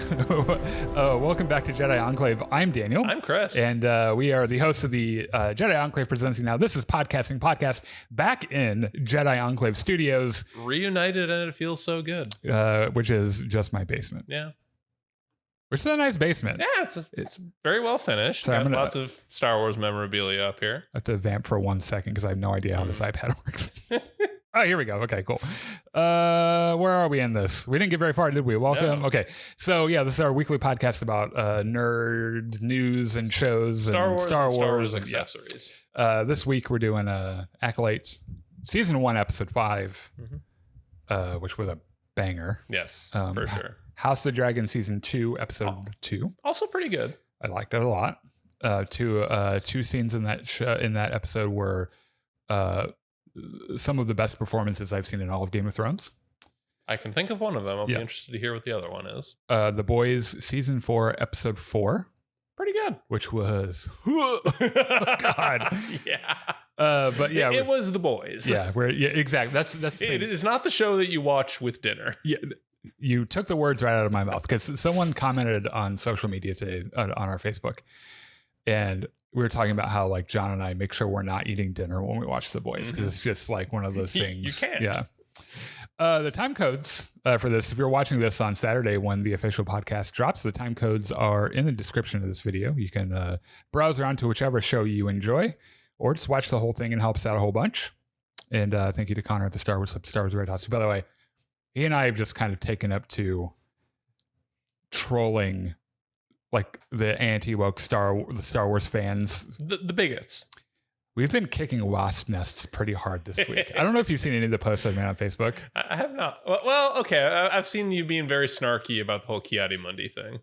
Welcome back to Jedi Enclave. I'm Daniel. I'm Chris. And we are the hosts of the Jedi Enclave Presenting Now. This is Podcasting Podcast back in Jedi Enclave Studios. Reunited, and it feels so good. Which is just my basement. Yeah. Which is a nice basement. Yeah, it's very well finished. So Got lots of Star Wars memorabilia up here. I have to vamp for 1 second because I have no idea how this iPad works. Oh, here we go. Okay, cool. Where are we in this? We didn't get very far, did we? Welcome. No. Okay. So, yeah, this is our weekly podcast about nerd news and shows and Star Wars accessories. Yeah. This week we're doing Acolyte Season 1, Episode 5, which was a banger. Yes, for sure. House of the Dragon Season 2, Episode 2. Also pretty good. I liked it a lot. Two scenes in that episode were some of the best performances I've seen in all of Game of Thrones. I can think of one of them. I'll be interested to hear what the other one is. The Boys Season 4, Episode 4. Pretty good. Which was... oh, God. Yeah. But yeah. It was The Boys. Yeah, exactly. That's the thing. It is not the show that you watch with dinner. Yeah. You took the words right out of my mouth because someone commented on social media today on our Facebook, and we were talking about how like John and I make sure we're not eating dinner when we watch The Boys because it's just like one of those things. You can't. Yeah. The time codes for this, if you're watching this on Saturday when the official podcast drops, the time codes are in the description of this video. You can browse around to whichever show you enjoy, or just watch the whole thing and help us out a whole bunch. And thank you to Connor at the Star Wars Red House. By the way, he and I have just kind of taken up to trolling like the anti-woke Star Wars fans. The bigots. We've been kicking wasp nests pretty hard this week. I don't know if you've seen any of the posts I've made on Facebook. I have not. Well, okay. I've seen you being very snarky about the whole Kiadi-Mundi thing.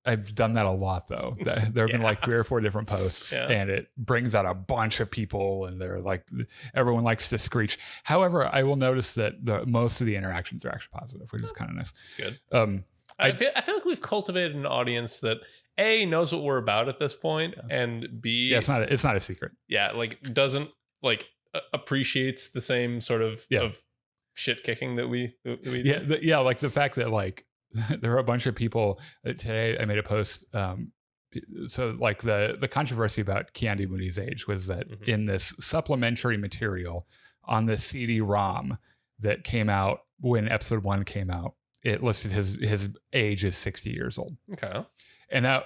I've done that a lot, though. There have been like 3 or 4 different posts, and it brings out a bunch of people, and they're like, everyone likes to screech. However, I will notice that most of the interactions are actually positive, which is kind of nice. Good. I feel like we've cultivated an audience that A, knows what we're about at this point, and B, it's not a secret. Yeah, like doesn't like appreciates the same sort of shit kicking that we do. Like the fact that like there are a bunch of people today. I made a post. So like the controversy about Kiadi-Mundi's age was that in this supplementary material on the CD-ROM that came out when Episode 1 came out, it listed his age as 60 years old. Okay. And that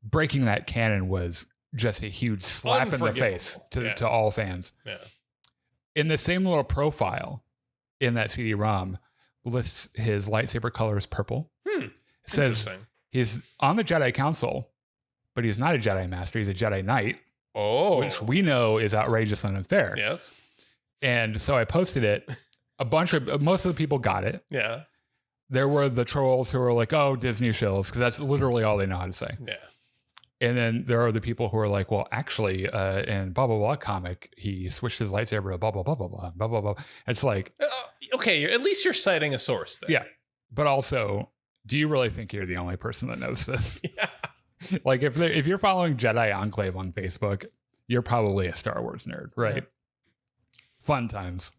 breaking that canon was just a huge slap in the face to all fans. Yeah. In the same little profile in that CD-ROM lists his lightsaber color as purple. It says he's on the Jedi Council, but he's not a Jedi Master. He's a Jedi Knight. Oh. Which we know is outrageous and unfair. Yes. And so I posted it. Most of the people got it. Yeah. There were the trolls who were like, oh, Disney shills, because that's literally all they know how to say. Yeah. And then there are the people who are like, well, actually, in blah, blah, blah comic, he switched his lightsaber to blah, blah, blah, blah, blah, blah, blah, blah. It's like... okay, at least you're citing a source there. Yeah. But also, do you really think you're the only person that knows this? Yeah. Like, if you're following Jedi Enclave on Facebook, you're probably a Star Wars nerd, right? Yeah. Fun times.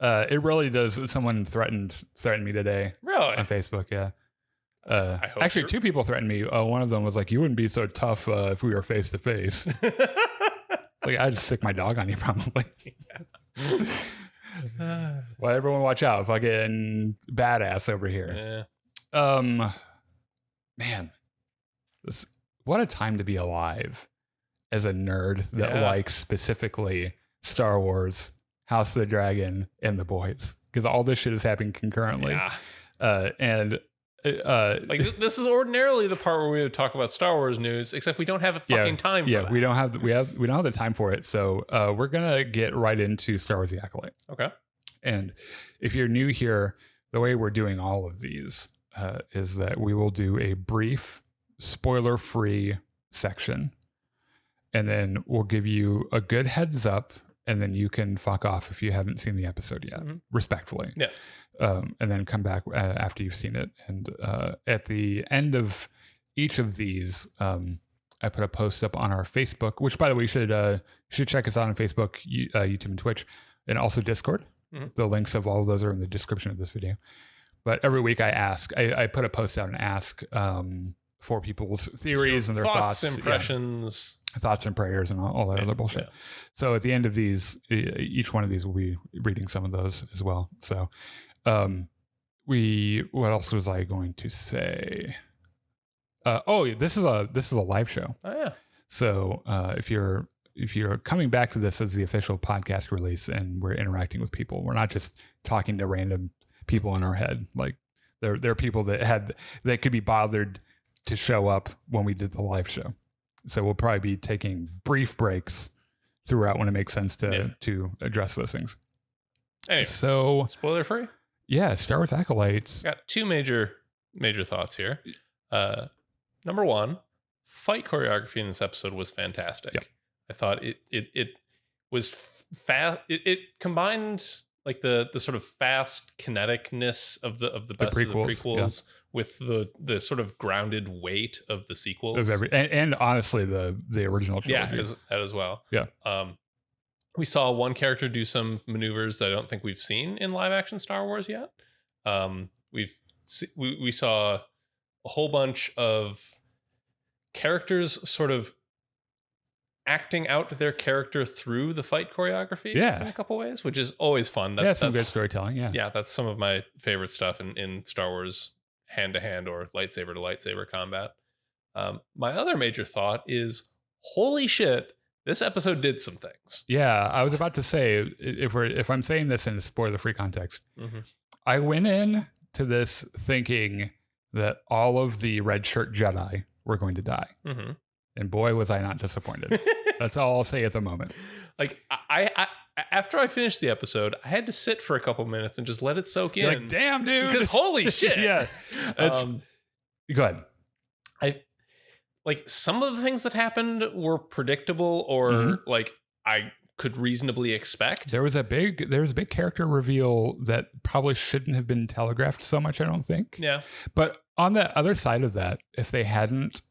It really does. Someone threatened me today. Really? On Facebook, yeah. Actually, 2 people threatened me. One of them was like, you wouldn't be so tough if we were face to face. It's like, I'd sick my dog on you probably. Well, everyone watch out. Fucking badass over here. Yeah. Man, what a time to be alive as a nerd that likes specifically Star Wars, House of the Dragon, and The Boys. Because all this shit is happening concurrently. Yeah. Like this is ordinarily the part where we would talk about Star Wars news, except we don't have a fucking time for that. We don't have the time for it. So we're gonna get right into Star Wars: The Acolyte. Okay. And if you're new here, the way we're doing all of these is that we will do a brief, spoiler-free section, and then we'll give you a good heads up. And then you can fuck off if you haven't seen the episode yet, respectfully. Yes. And then come back after you've seen it. And at the end of each of these, I put a post up on our Facebook, which, by the way, you should check us out on Facebook, YouTube, and Twitch, and also Discord. The links of all of those are in the description of this video. But every week I put a post out and ask for people's theories and their thoughts, impressions, thoughts and prayers, and all that other bullshit. Yeah. So at the end of these, each one of these will be reading some of those as well. So, what else was I going to say? This is a live show. Oh yeah. So if you're coming back to this as the official podcast release, and we're interacting with people, we're not just talking to random people in our head. Like there are people that could be bothered to show up when we did the live show. So we'll probably be taking brief breaks throughout when it makes sense to address those things. Anyway, so spoiler free. Yeah, Star Wars Acolytes. Got two major thoughts here. Number one, fight choreography in this episode was fantastic. Yep. I thought it was fast. It combined like the sort of fast kineticness of the best of the prequels with the sort of grounded weight of the sequels. And honestly, the original trilogy. Yeah, that as well. Yeah. We saw one character do some maneuvers that I don't think we've seen in live action Star Wars yet. We saw a whole bunch of characters sort of acting out their character through the fight choreography in a couple ways, which is always fun. That's some good storytelling. Yeah, that's some of my favorite stuff in Star Wars hand-to-hand or lightsaber-to-lightsaber combat. My other major thought is, holy shit, this episode did some things. Yeah, I was about to say, if I'm saying this in a spoiler-free context, I went in to this thinking that all of the red shirt Jedi were going to die. And boy, was I not disappointed. That's all I'll say at the moment. Like, I after I finished the episode, I had to sit for a couple minutes and just let it soak in. Like, damn, dude. Because holy shit. Yeah. Go ahead. Like, some of the things that happened were predictable or like I could reasonably expect. There was a big character reveal that probably shouldn't have been telegraphed so much, I don't think. Yeah. But on the other side of that, if they hadn't,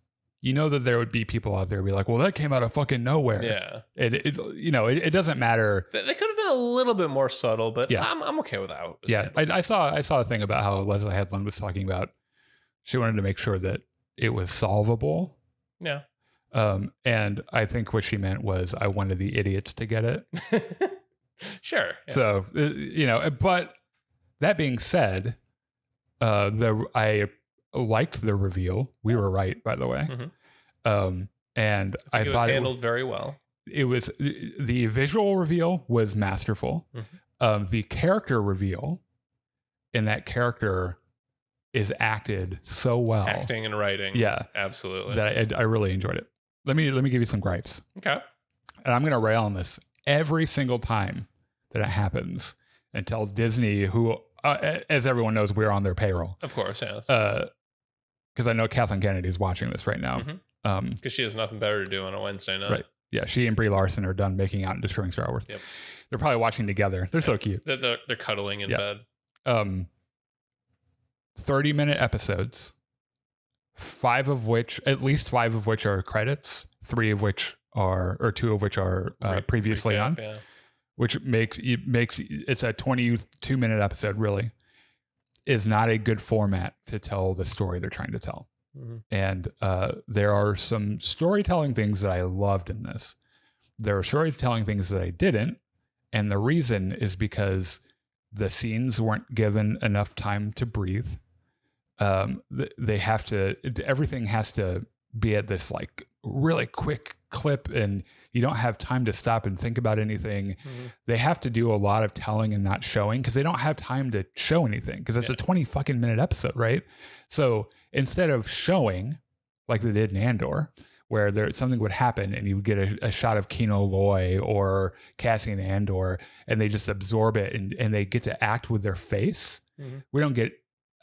you know that there would be people out there who be like, well, that came out of fucking nowhere. Yeah. It doesn't matter. They could have been a little bit more subtle, but yeah. I'm okay with that. Yeah. I saw a thing about how Leslie Headland was talking about, she wanted to make sure that it was solvable. Yeah. And I think what she meant was I wanted the idiots to get it. Sure. Yeah. So, but that being said, I liked the reveal. We were right, by the way. And I thought it was handled very well. It was, the visual reveal was masterful. The character reveal, and that character is acted so well. Acting and writing. Yeah. Absolutely. That I really enjoyed it. Let me give you some gripes. Okay. And I'm going to rail on this every single time that it happens and tell Disney, who, as everyone knows, we're on their payroll. Of course, yes. Because I know Kathleen Kennedy is watching this right now. Because she has nothing better to do on a Wednesday night. Right. Yeah, she and Brie Larson are done making out and destroying Star Wars. Yep. They're probably watching together. They're so cute. They're cuddling in bed. 30-minute episodes, at least five of which are credits, two of which are previously recap, on, yeah. which makes it's a 22-minute episode. Really, is not a good format to tell the story they're trying to tell. And there are some storytelling things that I loved in this. There are storytelling things that I didn't, and the reason is because the scenes weren't given enough time to breathe. Everything has to be at this like really quick clip, and you don't have time to stop and think about anything. They have to do a lot of telling and not showing because they don't have time to show anything because it's a 20-fucking minute episode, right? So instead of showing like they did in Andor, where something would happen and you would get a shot of Kino Loy or Cassian Andor, and they just absorb it and they get to act with their face. We don't get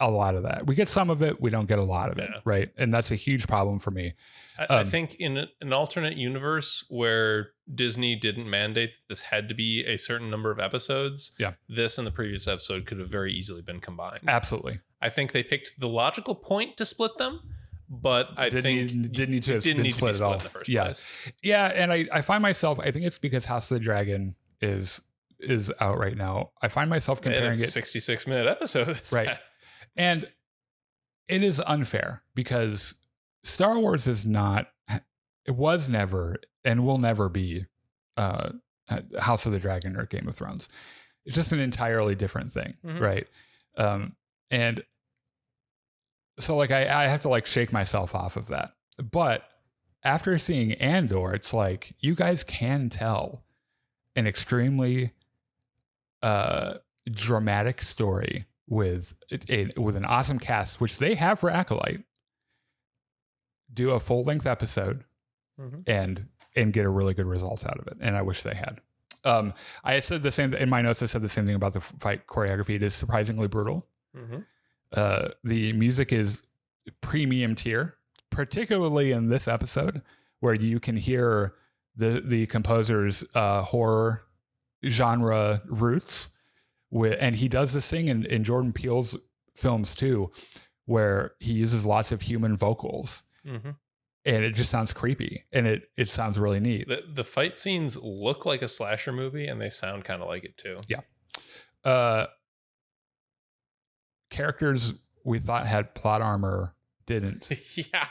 a lot of that. We get some of it. We don't get a lot of it. Right. And that's a huge problem for me. I think in an alternate universe where Disney didn't mandate that this had to be a certain number of episodes, this and the previous episode could have very easily been combined. Absolutely. I think they picked the logical point to split them, but I think didn't need to be split at all in the first place. Yeah. And I find myself, I think it's because House of the Dragon is out right now. I find myself comparing it. 66-minute episodes. Right. And it is unfair because Star Wars is not, it was never, and will never be House of the Dragon or Game of Thrones. It's just an entirely different thing, right? And so like I have to like shake myself off of that. But after seeing Andor, it's like you guys can tell an extremely dramatic story with an awesome cast, which they have for Acolyte. Do a full length episode and get a really good result out of it. And I wish they had. I said the same in my notes. I said the same thing about the fight choreography. It is surprisingly brutal. The music is premium tier, particularly in this episode, where you can hear the composer's horror genre roots. And he does this thing in Jordan Peele's films too, where he uses lots of human vocals. And it just sounds creepy, and it sounds really neat. The fight scenes look like a slasher movie, and they sound kind of like it too. Yeah. Characters we thought had plot armor didn't. Yeah.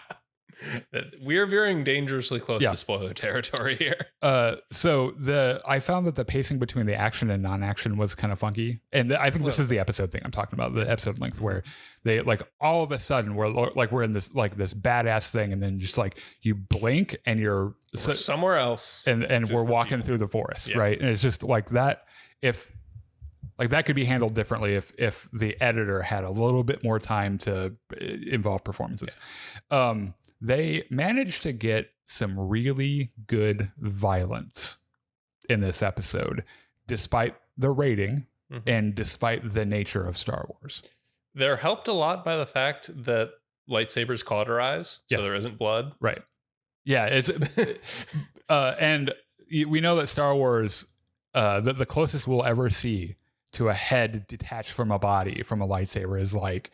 We're veering dangerously close to spoiler territory here. So I found that the pacing between the action and non-action was kind of funky, and I think this is the episode thing I'm talking about, the episode length, where they like all of a sudden we're in this badass thing, and then just like you blink and you're somewhere else, and we're walking through the forest, right? And it's just like that. If like that could be handled differently if the editor had a little bit more time to involve performances. They managed to get some really good violence in this episode, despite the rating and despite the nature of Star Wars. They're helped a lot by the fact that lightsabers cauterize, so there isn't blood. Right. Yeah. It's and we know that Star Wars, the closest we'll ever see to a head detached from a body from a lightsaber is like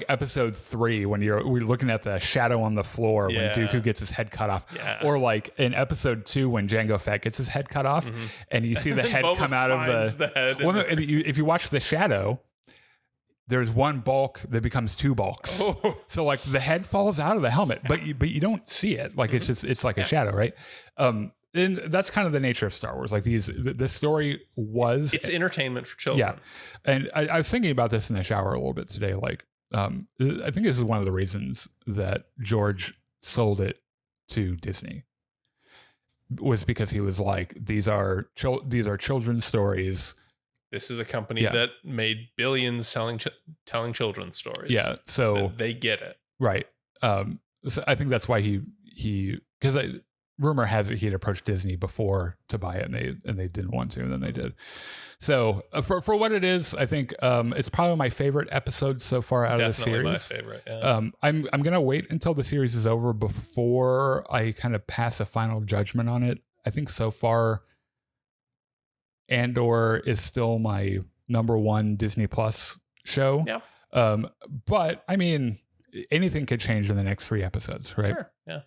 episode 3 when we're looking at the shadow on the floor when Dooku gets his head cut off, or like in episode 2 when Jango Fett gets his head cut off, and you see the head come out of the head. Well, if you watch the shadow, there's one bulk that becomes 2 bulks. So like the head falls out of the helmet, but you don't see it. Like it's like a shadow, right? And that's kind of the nature of Star Wars. Like the story it's entertainment for children. Yeah, and I was thinking about this in the shower a little bit today. Like, I think this is one of the reasons that George sold it to Disney was because he was like, these are children's stories. This is a company that made billions telling children's stories. Yeah, so they get it, right. So I think that's why he because rumor has it he had approached Disney before to buy it, and they didn't want to, and then they did. So for what it is, I think it's probably my favorite episode so far out of the series. My favorite. Yeah. I'm gonna wait until the series is over before I kind of pass a final judgment on it. I think so far, Andor is still my number 1 Disney Plus show. Yeah. But I mean, anything could change in the next 3 episodes, right? Sure. Yeah.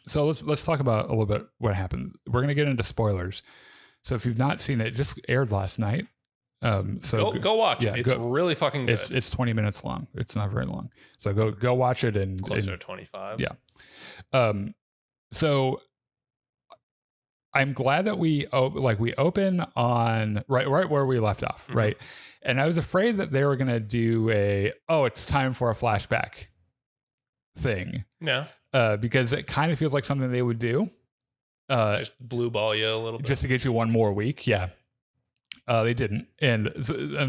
So let's talk about a little bit what happened. We're gonna get into spoilers. So if you've not seen it, it just aired last night. So go watch it. It's really fucking good. It's 20 minutes long. It's not very long. So go watch it and closer to 25. Yeah. So I'm glad that we open on right where we left off, right? And I was afraid that they were gonna do it's time for a flashback thing. Yeah. Because it kind of feels like something they would do. Just blue ball you a little bit. Just to get you one more week. Yeah. They didn't. And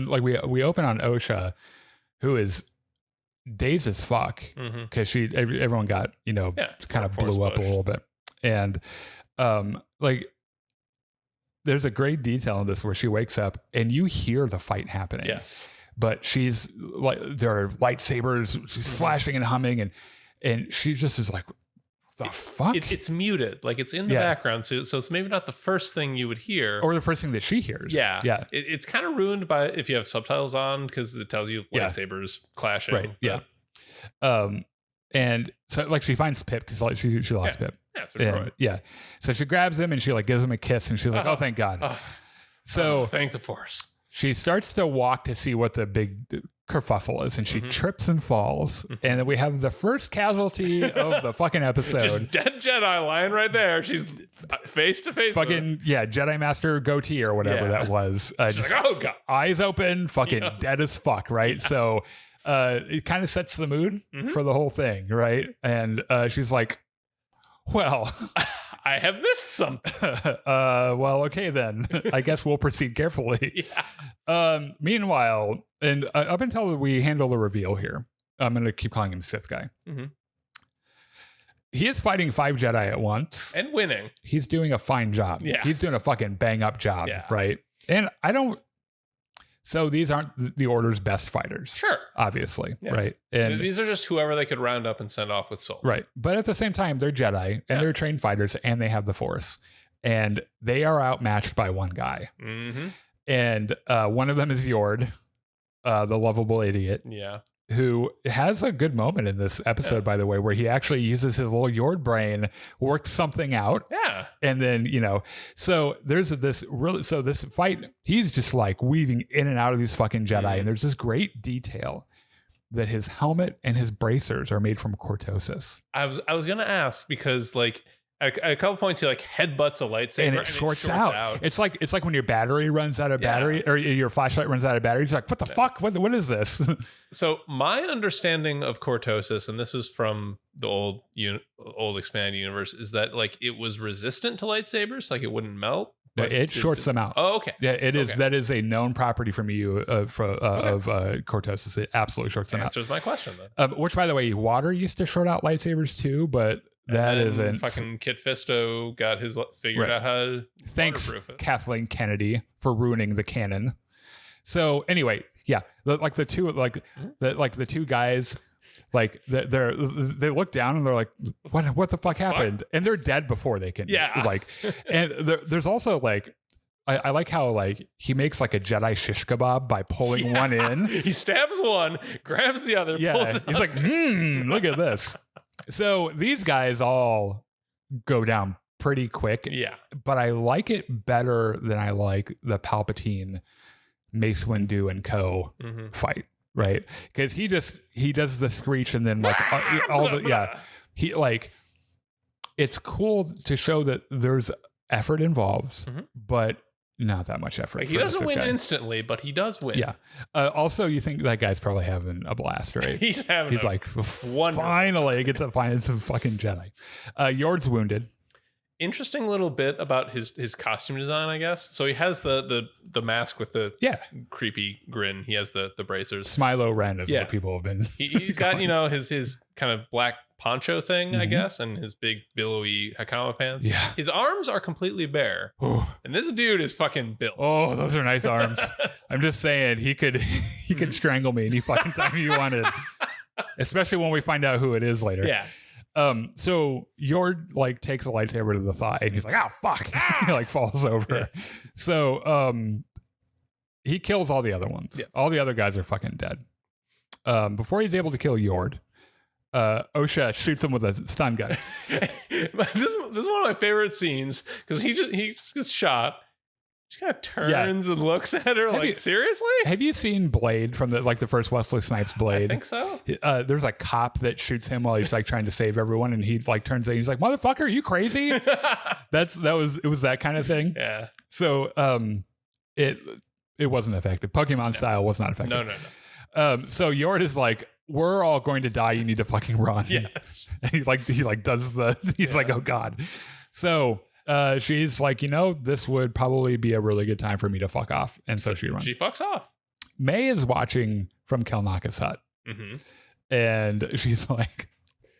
like we open on Osha, who is dazed as fuck because everyone got, kind of blew up a little bit. And like there's a great detail in this where she wakes up and you hear the fight happening. Yes. But she's like, there are lightsabers, she's flashing and humming, and she just is like, the fuck? It's muted. Like it's in the background. So it's maybe not the first thing you would hear. Or the first thing that she hears. Yeah. Yeah. It's kind of ruined by if you have subtitles on because it tells you lightsabers clashing. Right. Yeah. And so like she finds Pip because like she lost Pip. Yeah, that's right. Yeah. So she grabs him and she like gives him a kiss and she's like, oh, thank God. So so thank the Force. She starts to walk to see what the big kerfuffle is, and she trips and falls, and then we have the first casualty of the fucking episode. Just dead Jedi lying right there. She's face to face. Fucking Jedi Master goatee or whatever that was. She's like, oh god, eyes open, fucking dead as fuck, right? Yeah. So it kind of sets the mood for the whole thing, right? And she's like, well, I have missed something. Well, okay then. I guess we'll proceed carefully. Yeah. Meanwhile, and up until we handle the reveal here, I'm going to keep calling him Sith guy. He is fighting 5 Jedi at once. And winning. He's doing a fine job. Yeah. He's doing a fucking bang up job, right? And so these aren't the Order's best fighters. Sure. Obviously, right? And these are just whoever they could round up and send off with Soul. Right. But at the same time, they're Jedi and they're trained fighters and they have the Force. And they are outmatched by one guy. And one of them is Yord, the lovable idiot. Yeah. Who has a good moment in this episode, by the way, where he actually uses his little Yord brain, works something out. Yeah. And then, so there's this fight, he's just like weaving in and out of these fucking Jedi. And there's this great detail that his helmet and his bracers are made from cortosis. I was going to ask because like, at a couple points, he like headbutts a lightsaber and it shorts out. It's like when your battery runs out of battery or your flashlight runs out of battery. It's like, what the fuck? What is this? So my understanding of cortosis, and this is from the old expanded universe, is that like it was resistant to lightsabers, like it wouldn't melt. It shorts them out. Oh, okay. Yeah, it is. Okay. That is a known property from of cortosis. It absolutely shorts them out. Answers my question then. Which, by the way, water used to short out lightsabers too, but. That isn't fucking Kit Fisto got his figured out how to waterproof it. Kathleen Kennedy for ruining the canon. So anyway, the two guys, like they look down and they're like, what the fuck happened? And they're dead before they can and there's also like. I like how like he makes like a Jedi shish kebab by pulling one in. He stabs one, grabs the other, pulls it he's like, look at this. So these guys all go down pretty quick. Yeah. But I like it better than I like the Palpatine, Mace Windu and co fight, right? Because he does the screech and then like he like it's cool to show that there's effort involved, but not that much effort. Like he doesn't win instantly, but he does win. Yeah. Also, you think that guy's probably having a blast, right? He's like, finally, I get to find some fucking Jedi. Yord's wounded. Interesting little bit about his costume design, I guess. So he has the mask with the creepy grin. He has the bracers. Smilo Ren is what people have been. He's got his kind of black poncho thing, I guess, and his big billowy Hakama pants. Yeah. His arms are completely bare. And this dude is fucking built. Oh, those are nice arms. I'm just saying he could strangle me any fucking time he wanted. Especially when we find out who it is later. Yeah. So Yord like takes a lightsaber to the thigh and he's like, oh fuck. He like falls over. Yeah. So he kills all the other ones. Yes. All the other guys are fucking dead. Before he's able to kill Yord, Osha shoots him with a stun gun. This is one of my favorite scenes because he just gets shot. She kind of turns and looks at her seriously? Have you seen Blade from the first Wesley Snipes Blade? I think so. There's a cop that shoots him while he's like trying to save everyone, and he like turns in. He's like, "Motherfucker, are you crazy?" It was that kind of thing. Yeah. So it wasn't effective. Pokemon style was not effective. No. So Yord is like, we're all going to die. You need to fucking run. Yes. And he does he's like, oh God. So she's like, this would probably be a really good time for me to fuck off. And so she runs. She fucks off. May is watching from Kelnaka's hut. And she's like,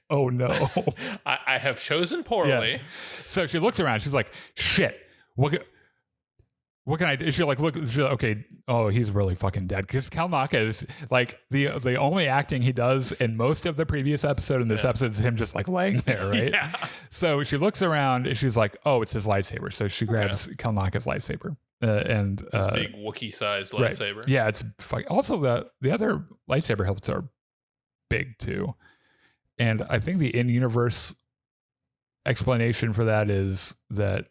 oh no. I have chosen poorly. Yeah. So she looks around. She's like, shit. What can I do? She's like, look, okay. Oh, he's really fucking dead. Because Kelnaka is like the only acting he does in most of the previous episode. And this episode is him just like laying there, right? Yeah. So she looks around and she's like, oh, it's his lightsaber. So she grabs Kelnaka's lightsaber and this big Wookiee-sized lightsaber. Right. Yeah, it's also the other lightsaber hilts are big too, and I think the in-universe explanation for that is that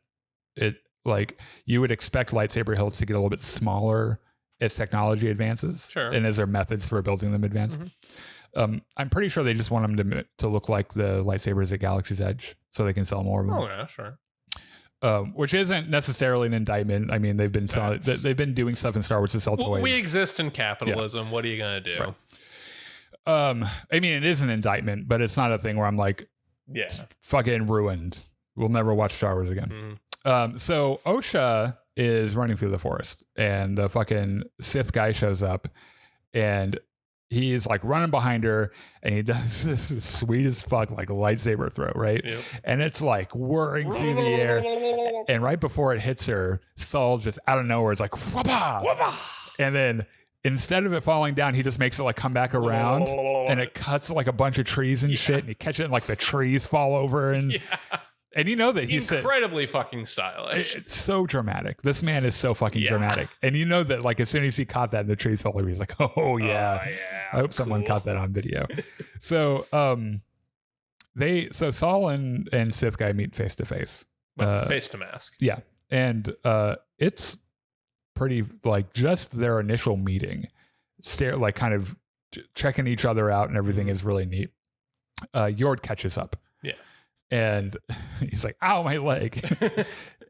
it. Like you would expect lightsaber hilts to get a little bit smaller as technology advances, Sure. and as their methods for building them advance. I'm pretty sure they just want them to look like the lightsabers at Galaxy's Edge, so they can sell more of them. Oh yeah, sure. Which isn't necessarily an indictment. I mean, they've been doing stuff in Star Wars to sell toys. We exist in capitalism. Yeah. What are you gonna do? Right. I mean, it is an indictment, but it's not a thing where I'm like, yeah, fucking ruined. We'll never watch Star Wars again. So Osha is running through the forest, and the fucking Sith guy shows up, and he's like running behind her, and he does this sweet as fuck like lightsaber throw, right? Yep. And it's like whirring through the air, and right before it hits her, Saul just out of nowhere is like whapa, whapa, and then instead of it falling down, he just makes it like come back around, and it cuts like a bunch of trees and shit, and he catches it, and like the trees fall over, and and you know that he's incredibly fucking stylish. It's so dramatic. This man is so fucking dramatic. And you know that like as soon as he caught that and the trees fell over, he's like, oh yeah. I hope someone caught that on video. So so Saul and Sith guy meet face to face. Face to mask. Yeah. And it's pretty like just their initial meeting. Like kind of checking each other out and everything is really neat. Yord catches up. Yeah. And he's like, ow, my leg.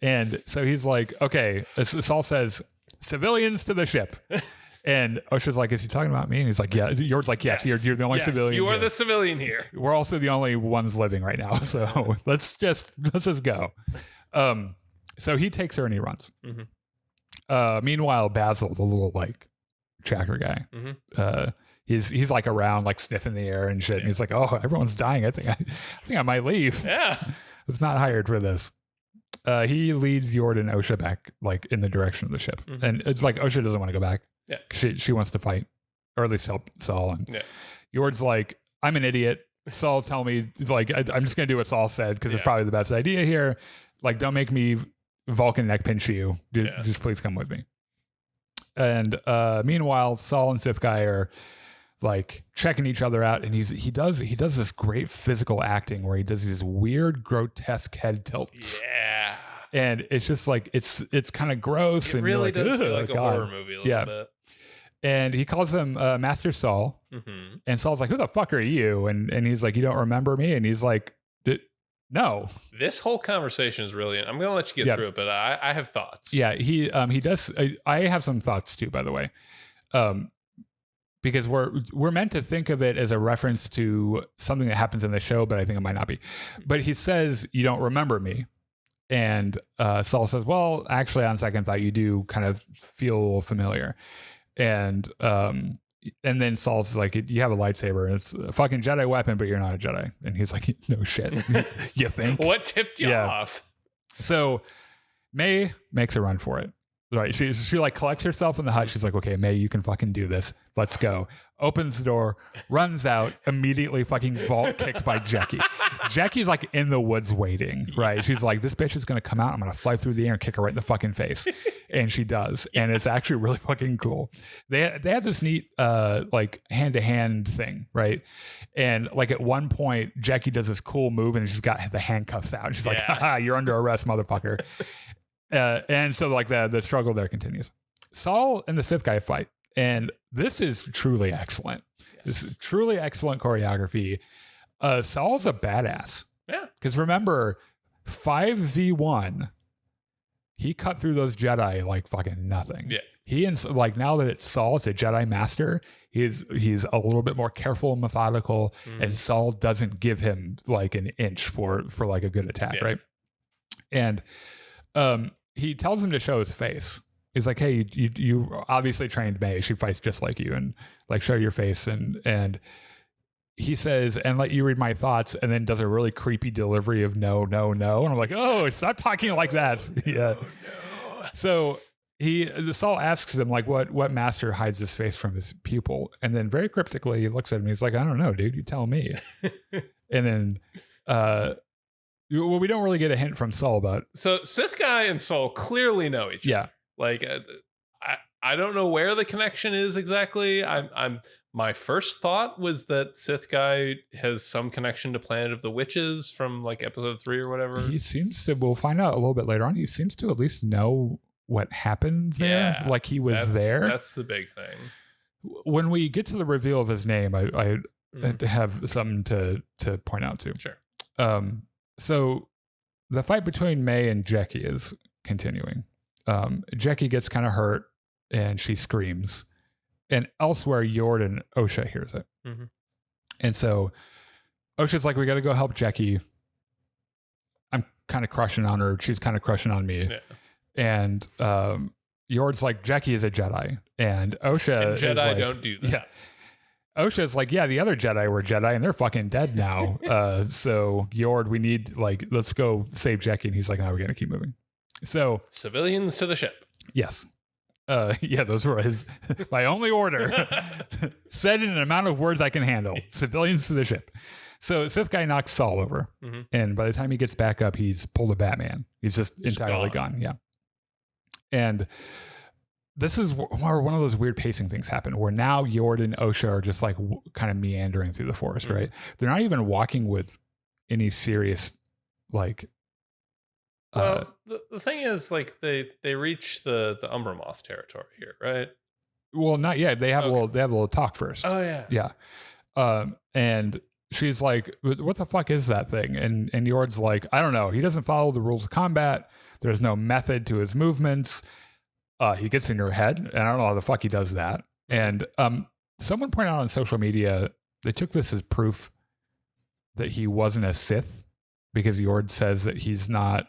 And so he's like, okay. Saul says, civilians to the ship. And Osha's like, is he talking about me? And he's like, yeah. Yord's like, yes. You're the only civilian. You are here. the civilian here. We're also the only ones living right now. So let's just go. So he takes her and he runs. Meanwhile, Basil, the little like tracker guy, he's like around like sniffing the air and shit. And he's like, oh, everyone's dying. I think I might leave. Yeah. I was not hired for this. He leads Yord and Osha back like in the direction of the ship. And it's like Osha doesn't want to go back. Yeah. She wants to fight, or at least help Saul. And Yord's like, I'm an idiot. Saul, tell me, like, I'm just going to do what Saul said because it's probably the best idea here. Like, don't make me Vulcan neck pinch you. Just please come with me. And meanwhile, Saul and Sith guy are like checking each other out, and he does this great physical acting where he does these weird grotesque head tilts. Yeah. And it's just like it's kind of gross. It really does feel like a horror movie a little bit. And he calls him Master Saul. And Saul's like, who the fuck are you? And he's like, you don't remember me? And he's like, no. This whole conversation is really, I'm going to let you get through it, but I have thoughts. Yeah, he does. I have some thoughts too, by the way. Because we're meant to think of it as a reference to something that happens in the show, but I think it might not be. But he says, you don't remember me. And Saul says, well, actually, on second thought, you do kind of feel familiar. And then Saul's like, you have a lightsaber, and it's a fucking Jedi weapon, but you're not a Jedi. And he's like, no shit. You think? What tipped you off? So May makes a run for it. Right. She like collects herself in the hut. She's like, okay, May, you can fucking do this. Let's go. Opens the door, runs out, immediately fucking vault kicked by Jackie. Jackie's like in the woods waiting, right? She's like, this bitch is going to come out. I'm going to fly through the air and kick her right in the fucking face. And she does. And it's actually really fucking cool. They had this neat like hand-to-hand thing, right? And like at one point, Jackie does this cool move and she's got the handcuffs out. She's like, haha, you're under arrest, motherfucker. And so like the struggle there continues. Saul and the Sith guy fight. And this is truly excellent. Yes. This is truly excellent choreography. Saul's a badass. Yeah. Because remember, 5v1, he cut through those Jedi like fucking nothing. Yeah. He like now that it's Saul, it's a Jedi master. He's a little bit more careful and methodical, and Saul doesn't give him like an inch for like a good attack, right? And he tells him to show his face. He's like, hey, you obviously trained May. She fights just like you, and like show your face. And he says, and let you read my thoughts, and then does a really creepy delivery of no. And I'm like, oh, stop talking like that. Yeah. No. So Saul asks him like, what master hides his face from his pupil? And then very cryptically, he looks at him. He's like, I don't know, dude. You tell me. And then, well, we don't really get a hint from Saul about. So Sith guy and Saul clearly know each other. Yeah. Like, I don't know where the connection is exactly. My first thought was that Sith guy has some connection to Planet of the Witches from like episode 3 or whatever. He seems to. We'll find out a little bit later on. He seems to at least know what happened there. Yeah, Like he was there. That's the big thing. When we get to the reveal of his name, I have something to point out too. Sure. So the fight between May and Jackie is continuing. Jackie gets kind of hurt and she screams. And elsewhere, Yord and Osha hears it. Mm-hmm. And so Osha's like, we got to go help Jackie. I'm kind of crushing on her. She's kind of crushing on me. Yeah. And Yord's like, Jackie is a Jedi. And Osha and Jedi is like, don't do that. Yeah. Osha's like, yeah, the other Jedi were Jedi and they're fucking dead now. So Yord, we need, like, let's go save Jackie. And he's like, no, we're going to keep moving. So civilians to the ship. Yes. Yeah, those were my only order. Said in an amount of words I can handle. Civilians to the ship. So Sith guy knocks Saul over. Mm-hmm. And by the time he gets back up, he's pulled a Batman. He's just entirely gone. Yeah. And this is where one of those weird pacing things happen, where now Yord and Osha are just like kind of meandering through the forest, mm-hmm. right? They're not even walking with any serious, like... Well, the thing is, like, they reach the Umbramoth territory here, right? Well, not yet. They have a little talk first. Oh yeah, yeah. And she's like, "What the fuck is that thing?" And Yord's like, "I don't know. He doesn't follow the rules of combat. There's no method to his movements. He gets in your head, and I don't know how the fuck he does that." And someone pointed out on social media they took this as proof that he wasn't a Sith because Yord says that he's not.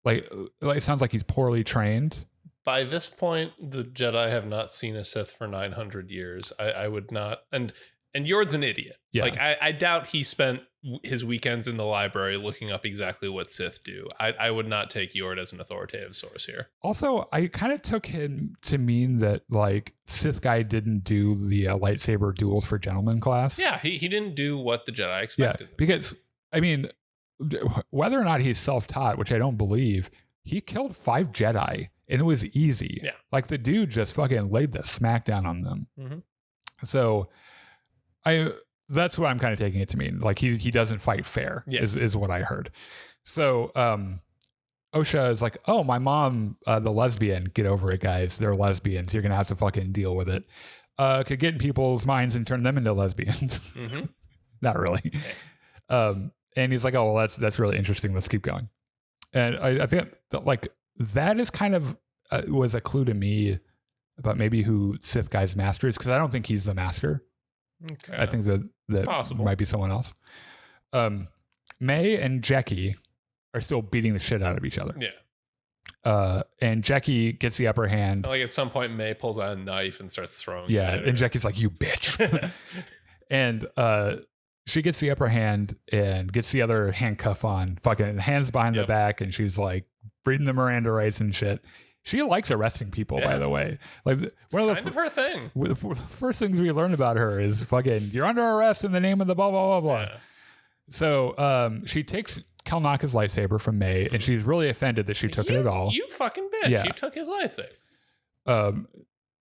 Like it sounds like he's poorly trained. By this point, the Jedi have not seen a Sith for 900 years. I would not, and Yord's an idiot. Yeah. Like I doubt he spent his weekends in the library looking up exactly what Sith do. I would not take Yord as an authoritative source here. Also, I kind of took him to mean that like Sith guy didn't do the lightsaber duels for gentlemen class. Yeah, he didn't do what the Jedi expected. Yeah, because I mean, whether or not he's self-taught, which I don't believe, he killed 5 Jedi and it was easy. Yeah. Like the dude just fucking laid the smack down on them. Mm-hmm. So that's what I'm kind of taking it to mean. Like he doesn't fight fair is what I heard. So Osha is like, oh, my mom, the lesbian, get over it, guys. They're lesbians. You're going to have to fucking deal with it. Could get in people's minds and turn them into lesbians. Mm-hmm. Not really. Okay. And he's like, oh, well, that's really interesting. Let's keep going. And I think that, like, that is kind of was a clue to me about maybe who Sith guy's master is, because I don't think he's the master. Okay. I think that might be someone else. May and Jackie are still beating the shit out of each other. Yeah. And Jackie gets the upper hand. Like at some point, May pulls out a knife and starts throwing. Yeah, and Jackie's like, you bitch. And she gets the upper hand and gets the other handcuff on, fucking hands behind the back, and she's like reading the Miranda rights and shit. She likes arresting people, by the way. Like one of her thing. The first things we learned about her is fucking, you're under arrest in the name of the blah blah blah blah. Yeah. So she takes Kalnaka's lightsaber from May, and she's really offended that she took it at all. You fucking bitch! Yeah. You took his lightsaber.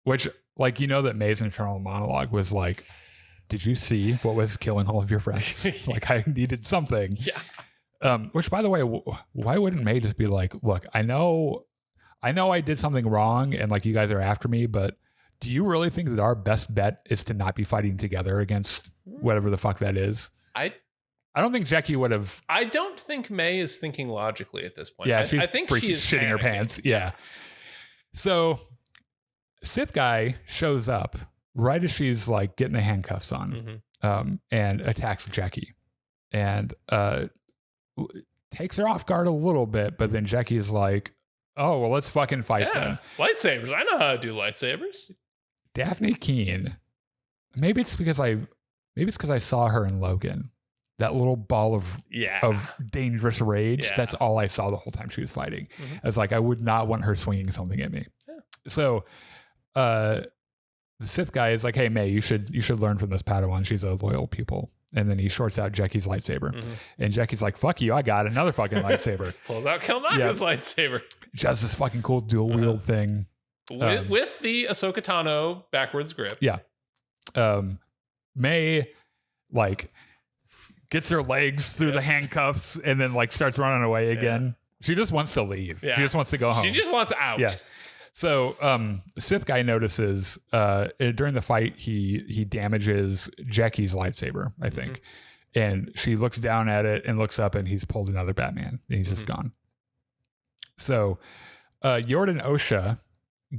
Which, like, you know that May's internal monologue was like, did you see what was killing all of your friends? Like, I needed something. Yeah. Which, by the way, why wouldn't May just be like, look, I know I did something wrong and like you guys are after me, but do you really think that our best bet is to not be fighting together against whatever the fuck that is? I don't think Jackie would have. I don't think May is thinking logically at this point. Yeah, I think she is shitting her pants. Yeah. So Sith guy shows up right as she's like getting the handcuffs on, and attacks Jackie, and takes her off guard a little bit. But then Jackie's like, "Oh well, let's fucking fight then." Lightsabers. I know how to do lightsabers. Daphne Keene. Maybe it's because I saw her in Logan. That little ball of dangerous rage. Yeah. That's all I saw the whole time she was fighting. Mm-hmm. I was like, I would not want her swinging something at me. Yeah. So, the Sith guy is like, "Hey May, you should learn from this Padawan. She's a loyal pupil." And then he shorts out Jackie's lightsaber, and Jackie's like, "Fuck you! I got another fucking lightsaber." Pulls out Kalnaka's lightsaber. Just this fucking cool dual wield thing with the Ahsoka Tano backwards grip. Yeah. May like gets her legs through the handcuffs and then like starts running away again. She just wants to leave. Yeah. She just wants to go home. She just wants out. Yeah. So Sith guy notices during the fight he damages Jackie's lightsaber, I think. And she looks down at it and looks up and he's pulled another Batman and he's just gone. So Yord and Osha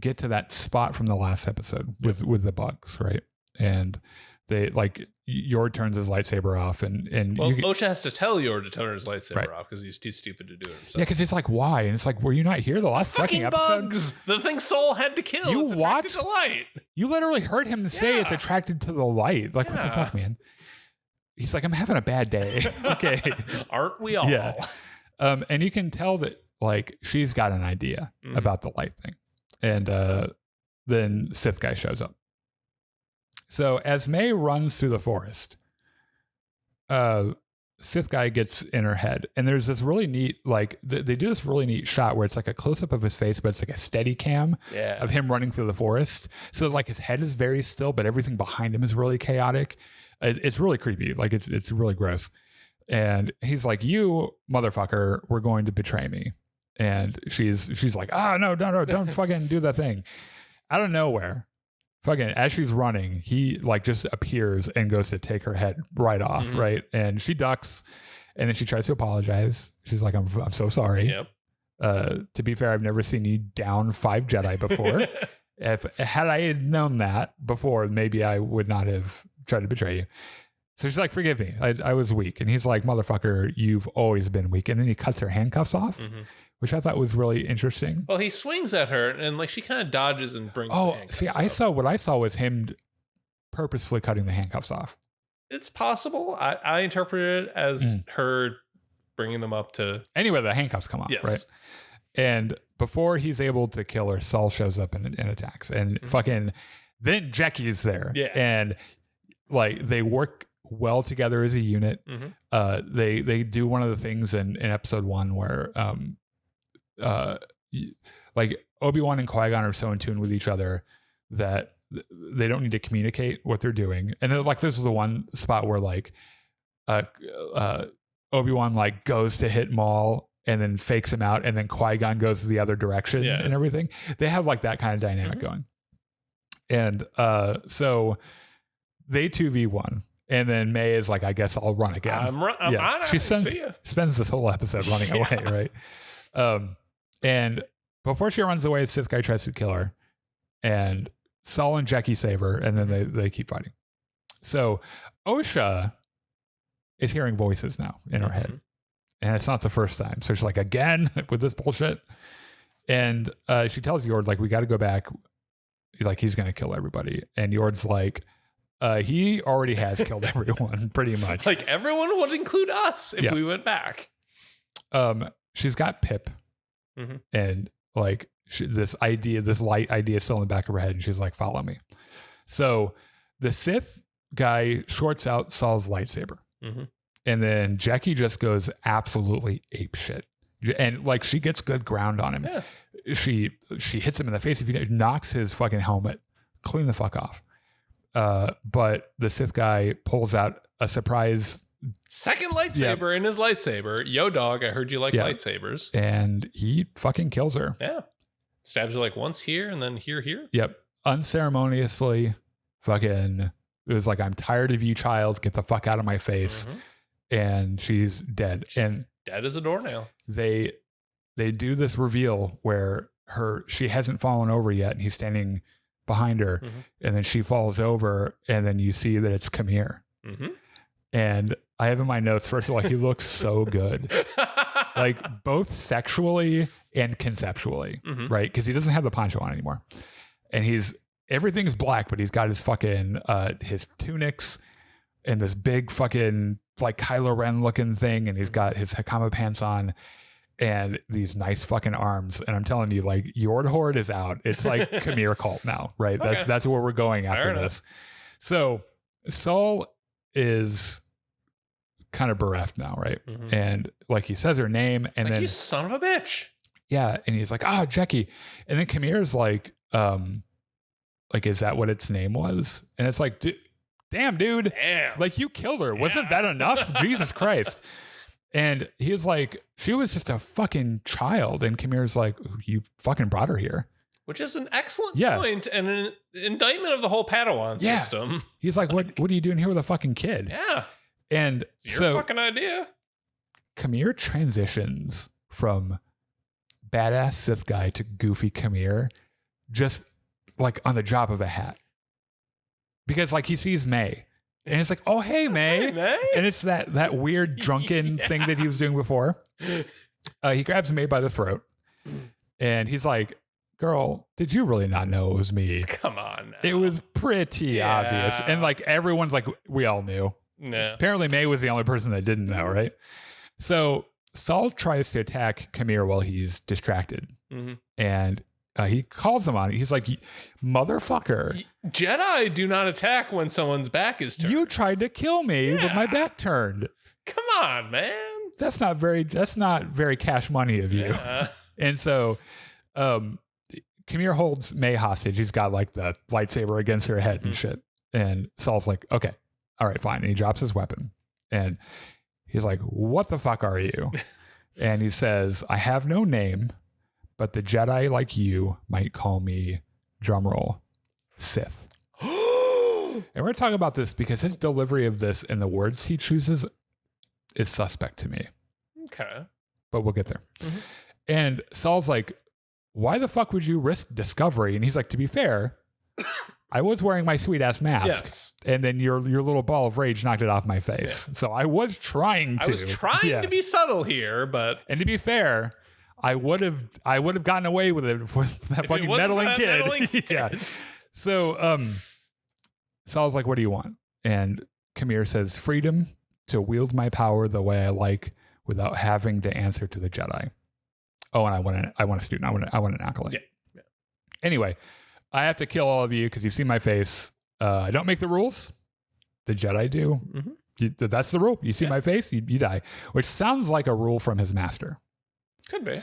get to that spot from the last episode with the bugs, right? And they like Yord turns his lightsaber off and Osha has to tell Yord to turn his lightsaber off because he's too stupid to do it himself. Yeah, because it's like, why? And it's like, were you not here the last fucking episode? Bugs. The thing Soul had to kill. You it's watched the light. You literally heard him say it's attracted to the light. Like, what the fuck, man? He's like, I'm having a bad day. Okay. Aren't we all? Yeah. And you can tell that like she's got an idea about the light thing. And then Sith guy shows up. So as May runs through the forest, Sith guy gets in her head, and there's this really neat, like they do this really neat shot where it's like a close up of his face, but it's like a steady cam of him running through the forest. So like his head is very still, but everything behind him is really chaotic. It's really creepy. Like it's really gross. And he's like, "You motherfucker, were going to betray me." And she's like, no, don't fucking do that thing. Out of nowhere, fucking as she's running, he like just appears and goes to take her head right off, right? And she ducks, and then she tries to apologize. She's like, I'm so sorry. Yep. To be fair, I've never seen you down 5 Jedi before. Had I known that before, maybe I would not have tried to betray you. So she's like, forgive me. I was weak. And he's like, motherfucker, you've always been weak. And then he cuts her handcuffs off, which I thought was really interesting. Well, he swings at her and like she kind of dodges and brings the handcuffs up. What I saw was him purposefully cutting the handcuffs off. It's possible. I interpreted it as her bringing them up to... Anyway, the handcuffs come off, right? And before he's able to kill her, Saul shows up and attacks. And fucking... Then Jackie's there. Yeah. And like they work well together as a unit. They do one of the things in episode 1 where like Obi-Wan and Qui-Gon are so in tune with each other that they don't need to communicate what they're doing. And then, like this is the one spot where like Obi-Wan like goes to hit Maul and then fakes him out, and then Qui-Gon goes the other direction and everything. They have like that kind of dynamic going. And so they 2v1. And then May is like, I guess I'll run again. I'm on. She spends this whole episode running away, right? And before she runs away, Sith guy tries to kill her. And Saul and Jackie save her, and then they keep fighting. So Osha is hearing voices now in her head. And it's not the first time. So she's like, again with this bullshit. And she tells Yord, like, we got to go back. Like, he's going to kill everybody. And Yord's like, he already has killed everyone, pretty much. Like, everyone would include us if we went back. She's got Pip. And, like, this light idea is still in the back of her head. And she's like, follow me. So the Sith guy shorts out Saul's lightsaber. And then Jackie just goes absolutely apeshit. And, like, she gets good ground on him. Yeah. She hits him in the face. If he knocks his fucking helmet clean the fuck off. But the Sith guy pulls out a surprise second lightsaber in his lightsaber. Yo, dog, I heard you like lightsabers. And he fucking kills her. Yeah. Stabs her like once here and then here. Yep. Unceremoniously fucking, it was like, I'm tired of you, child. Get the fuck out of my face. And she's dead. And dead as a doornail. They do this reveal where she hasn't fallen over yet, and he's standing behind her, and then she falls over, and then you see that it's Kamir. And I have in my notes, first of all, he looks so good, like both sexually and conceptually, right? Because he doesn't have the poncho on anymore, and everything's black, but he's got his fucking his tunics and this big fucking like Kylo Ren looking thing, and he's got his Hakama pants on and these nice fucking arms. And I'm telling you, like, Yord Horde is out. It's like Kamir cult now, right? Okay. That's where we're going after this. So Saul is kind of bereft now, right? And like he says her name, and then you son of a bitch. Yeah, and he's like, Jackie. And then Kamir's like, is that what its name was? And it's like, damn, dude. Damn. Like, you killed her. Wasn't that enough? Jesus Christ. And he was like, she was just a fucking child. And Kamir's like, you fucking brought her here. Which is an excellent point and an indictment of the whole Padawan system. He's like, what are you doing here with a fucking kid? Yeah. And it's your fucking idea. Kamir transitions from badass Sith guy to goofy Kamir just like on the drop of a hat. Because like he sees May. And it's like, oh, hey, May. Hey, May. And it's that weird drunken thing that he was doing before. He grabs May by the throat. And he's like, girl, did you really not know it was me? Come on now. It was pretty obvious. And like everyone's like, we all knew. Yeah. Apparently May was the only person that didn't know, right? So Saul tries to attack Kamir while he's distracted. Mm-hmm. And he calls him on it. He's like, motherfucker. Jedi do not attack when someone's back is turned. You tried to kill me with my back turned. Come on, man. That's not very cash money of you. Yeah. And so Kamir holds May hostage. He's got like the lightsaber against her head and shit. And Saul's like, okay, all right, fine. And he drops his weapon. And he's like, what the fuck are you? And he says, I have no name, but the Jedi like you might call me, drumroll, Sith. And we're going to talk about this because his delivery of this and the words he chooses is suspect to me. Okay. But we'll get there. Mm-hmm. And Saul's like, why the fuck would you risk discovery? And he's like, to be fair, I was wearing my sweet ass mask. Yes. And then your little ball of rage knocked it off my face. Yeah. So I was trying to. To be subtle here, but. And to be fair, I would have gotten away with it with that fucking meddling kid. Yeah. So Saul's like, what do you want? And Kamir says, freedom to wield my power the way I like without having to answer to the Jedi. Oh, and I want a student. I want an acolyte. Yeah. Anyway, I have to kill all of you because you've seen my face. I don't make the rules. The Jedi do. Mm-hmm. That's the rule. You see my face, you die. Which sounds like a rule from his master. Could be.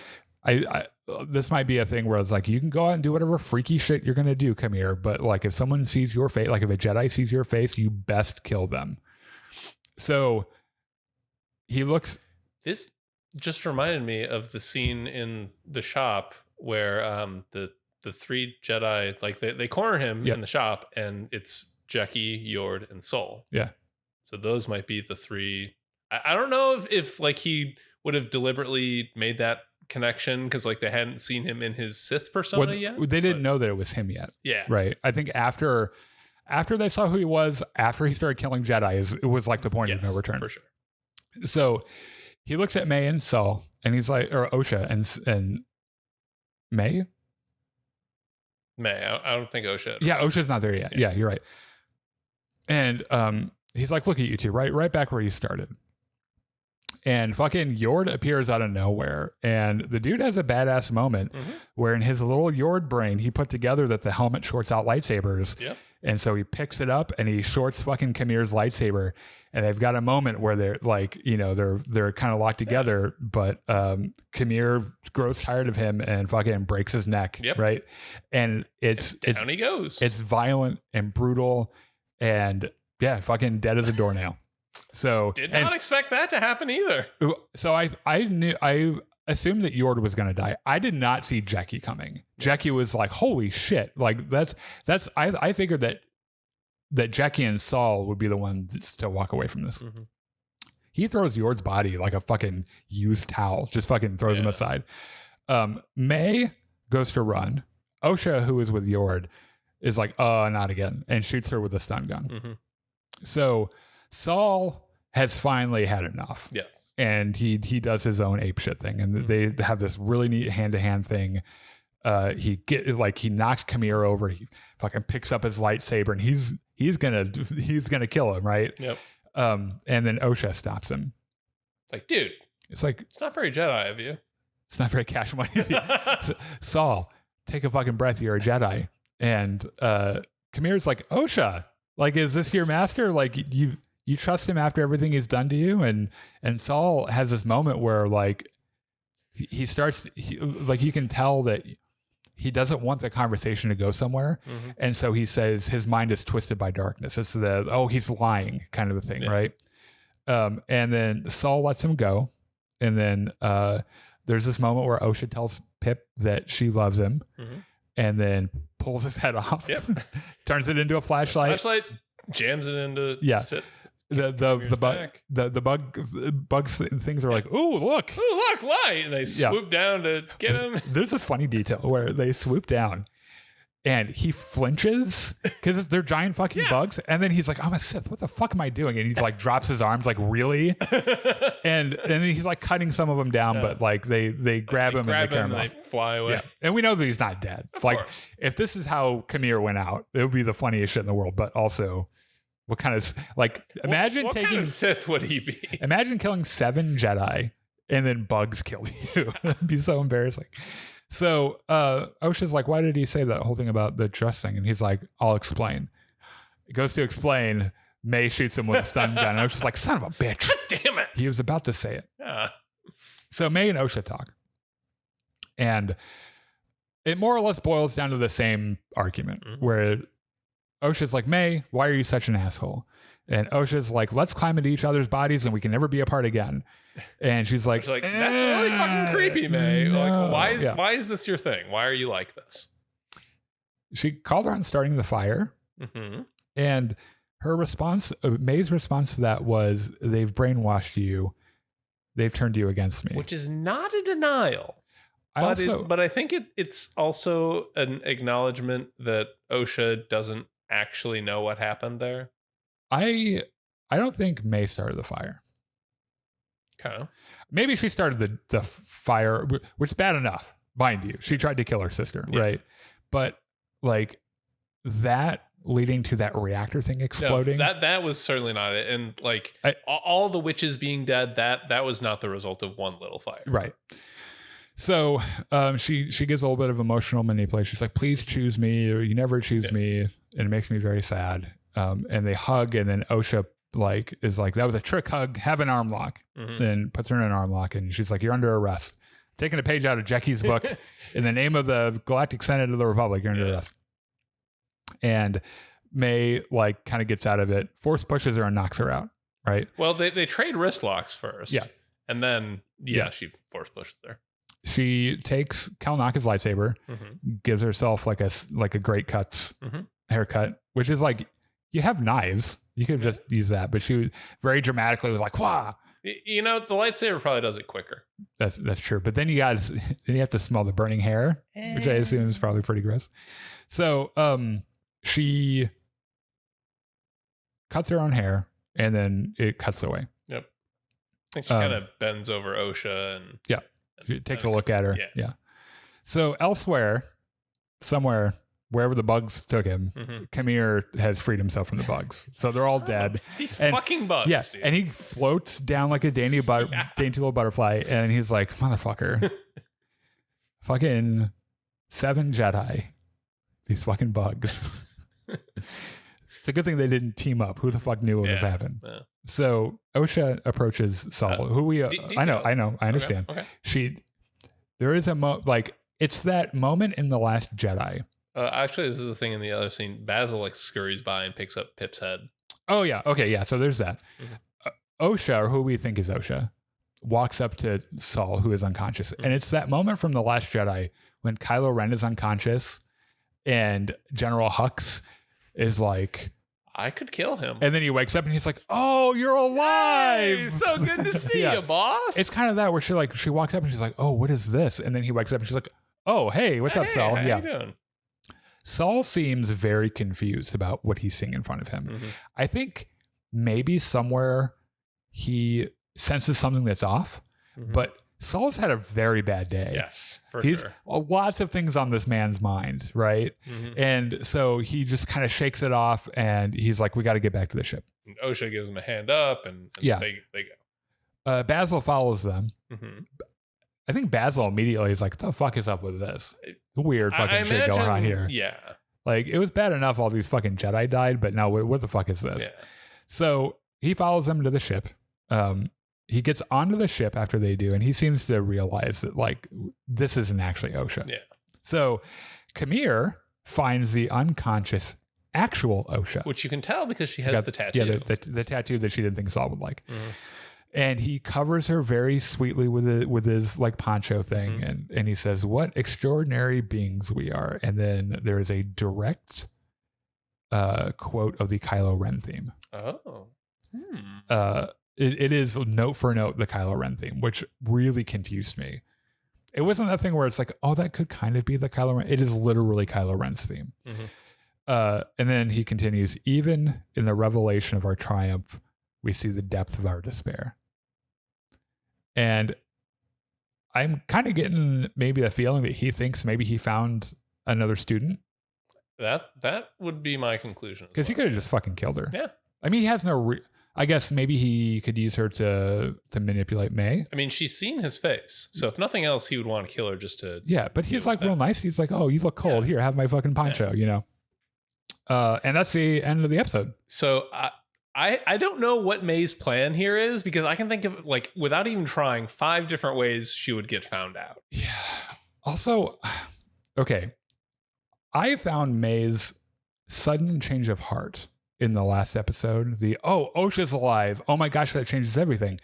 This might be a thing where it's like, you can go out and do whatever freaky shit you're going to do, Kamir. But like if someone sees your face, like if a Jedi sees your face, you best kill them. So he looks... This just reminded me of the scene in the shop where the three Jedi, like they corner him in the shop, and it's Jecki, Yord, and Sol. Yeah. So those might be the three. I don't know if like he would have deliberately made that connection because like they hadn't seen him in his Sith persona yet. They didn't know that it was him yet. Yeah. Right. I think after they saw who he was, after he started killing Jedi, it was like the point of no return. For sure. So he looks at May and Saul, and he's like, or Osha and May. I don't think Osha. Yeah, Osha's not there yet. Yeah, you're right. And he's like, look at you two, right back where you started. And fucking Yord appears out of nowhere. And the dude has a badass moment where in his little Yord brain, he put together that the helmet shorts out lightsabers. Yep. And so he picks it up and he shorts fucking Kamir's lightsaber. And they've got a moment where they're like, you know, they're kind of locked together, but Kamir grows tired of him and fucking breaks his neck. Yep. Right. And down he goes. It's violent and brutal and fucking dead as a doornail. So did not expect that to happen either. So I assumed that Yord was going to die. I did not see Jecki coming. Jecki was like, holy shit. Like I figured that Jecki and Saul would be the ones to walk away from this. Mm-hmm. He throws Yord's body like a fucking used towel, just fucking throws him aside. May goes to run. Osha, who is with Yord, is like, not again, and shoots her with a stun gun. Mm-hmm. So Saul has finally had enough. Yes. And he does his own apeshit thing. And they have this really neat hand-to-hand thing. He knocks Kamir over. He fucking picks up his lightsaber and he's gonna kill him, right? Yep. And then Osha stops him. Like, dude, it's not very Jedi of you. It's not very cash money of you. So, Saul, take a fucking breath. You're a Jedi. And Kamir's like, Osha, like, is this your master? Like, you trust him after everything he's done to you? And Saul has this moment where like he starts, like you can tell that he doesn't want the conversation to go somewhere. Mm-hmm. And so he says his mind is twisted by darkness. It's he's lying kind of a thing, right? And then Saul lets him go And then there's this moment where Osha tells Pip that she loves him, and then pulls his head off. Yep. Turns it into a flashlight. Flashlight jams it into sit. The bugs things are like, ooh, look, light. And they swoop down to get him. There's this funny detail where they swoop down and he flinches because they're giant fucking bugs. And then he's like, I'm a Sith. What the fuck am I doing? And he's like, drops his arms like, really? and then he's like cutting some of them down, but like they grab him and they carry him off. They fly away. Yeah. And we know that he's not dead. Of like, course. if this is how Khmer went out, it would be the funniest shit in the world. But also, what kind of, like, imagine what taking. What kind of Sith would he be? Imagine killing 7 Jedi and then bugs killed you. It'd be so embarrassing. So Osha's like, why did he say that whole thing about the trust thing? And he's like, I'll explain. He goes to explain. May shoots him with a stun gun. And Osha's like, son of a bitch. God damn it. He was about to say it. Yeah. So May and Osha talk. And it more or less boils down to the same argument where Osha's like, May, why are you such an asshole? And Osha's like, let's climb into each other's bodies and we can never be apart again. And she's like, that's really fucking creepy, May. No. Like, why is this your thing? Why are you like this? She called her on starting the fire. And her response, May's response to that was, they've brainwashed you. They've turned you against me. Which is not a denial. But I think it's also an acknowledgement that Osha doesn't actually know what happened there. I don't think May started the fire. Okay. Maybe she started the fire, which is bad enough, mind you. She tried to kill her sister, right? But like that leading to that reactor thing exploding. No, that was certainly not it. And like all the witches being dead, that was not the result of one little fire. Right. So she gives a little bit of emotional manipulation. She's like, please choose me, or you never choose me. And it makes me very sad. And they hug, and then Osha is like, that was a trick hug, have an arm lock. And puts her in an arm lock, and she's like, you're under arrest. Taking a page out of Jackie's book. In the name of the Galactic Senate of the Republic, you're under arrest. And May kind of gets out of it, force pushes her and knocks her out, right? Well, they trade wrist locks first. Yeah. And then, she force pushes her. She takes Kalnaka's lightsaber, gives herself like a Great Cuts haircut, which is like, you have knives. You could have just used that. But she very dramatically was like, wah. You know, the lightsaber probably does it quicker. That's true. But then you have to smell the burning hair, which I assume is probably pretty gross. So she cuts her own hair, and then it cuts away. Yep. I think she kind of bends over Osha and she takes a look at her. Yeah. So elsewhere, somewhere, wherever the bugs took him, Khmer has freed himself from the bugs. So they're all dead. These fucking bugs. Yeah. Dude. And he floats down like a dainty little butterfly. And he's like, motherfucker. Fucking 7 Jedi. These fucking bugs. It's a good thing they didn't team up. Who the fuck knew what would have happened? Yeah. So Osha approaches Saul, who we I know, I understand. Okay. There is it's that moment in The Last Jedi. Actually, this is a thing in the other scene. Basil scurries by and picks up Pip's head. Oh yeah, okay, yeah. So there's that. Osha, or who we think is Osha, walks up to Saul, who is unconscious, and it's that moment from The Last Jedi when Kylo Ren is unconscious, and General Hux is like, I could kill him. And then he wakes up and he's like, oh, you're alive. Hey, so good to see you, boss. It's kind of that where she walks up and she's like, oh, what is this? And then he wakes up and she's like, oh, hey, what's up, Saul? How you doing? Saul seems very confused about what he's seeing in front of him. I think maybe somewhere he senses something that's off, but Saul's had a very bad day. Yes, for sure. Lots of things on this man's mind, right? And so he just kind of shakes it off, and he's like, we got to get back to the ship. And Osha gives him a hand up, and they go. Basil follows them. I think Basil immediately is like, what the fuck is up with this? Weird fucking shit going on here. Yeah. Like, it was bad enough all these fucking Jedi died, but now what the fuck is this? Yeah. So he follows them to the ship. He gets onto the ship after they do, and he seems to realize that, this isn't actually Osha. Yeah. So Khmer finds the unconscious actual Osha. Which you can tell because she has the tattoo. Yeah, the tattoo that she didn't think Saul would like. And he covers her very sweetly with his like poncho thing, and he says, "What extraordinary beings we are." And then there is a direct quote of the Kylo Ren theme. Oh. It is note for note the Kylo Ren theme, which really confused me. It wasn't that thing where it's like, oh, that could kind of be the Kylo Ren. It is literally Kylo Ren's theme. And then he continues, "Even in the revelation of our triumph, we see the depth of our despair." And I'm kind of getting maybe the feeling that he thinks maybe he found another student. That would be my conclusion. Because he could have just fucking killed her. Yeah. I mean, he has no... I guess maybe he could use her to manipulate May. I mean, she's seen his face. So if nothing else, he would want to kill her just to... Yeah, but he's like real nice. He's like, "Oh, you look cold. Here, have my fucking poncho," you know? And that's the end of the episode. So I don't know what May's plan here is, because I can think of, like, without even trying, 5 different ways she would get found out. Yeah. Also, okay. I found May's sudden change of heart in the last episode. Osha's alive. Oh my gosh, that changes everything.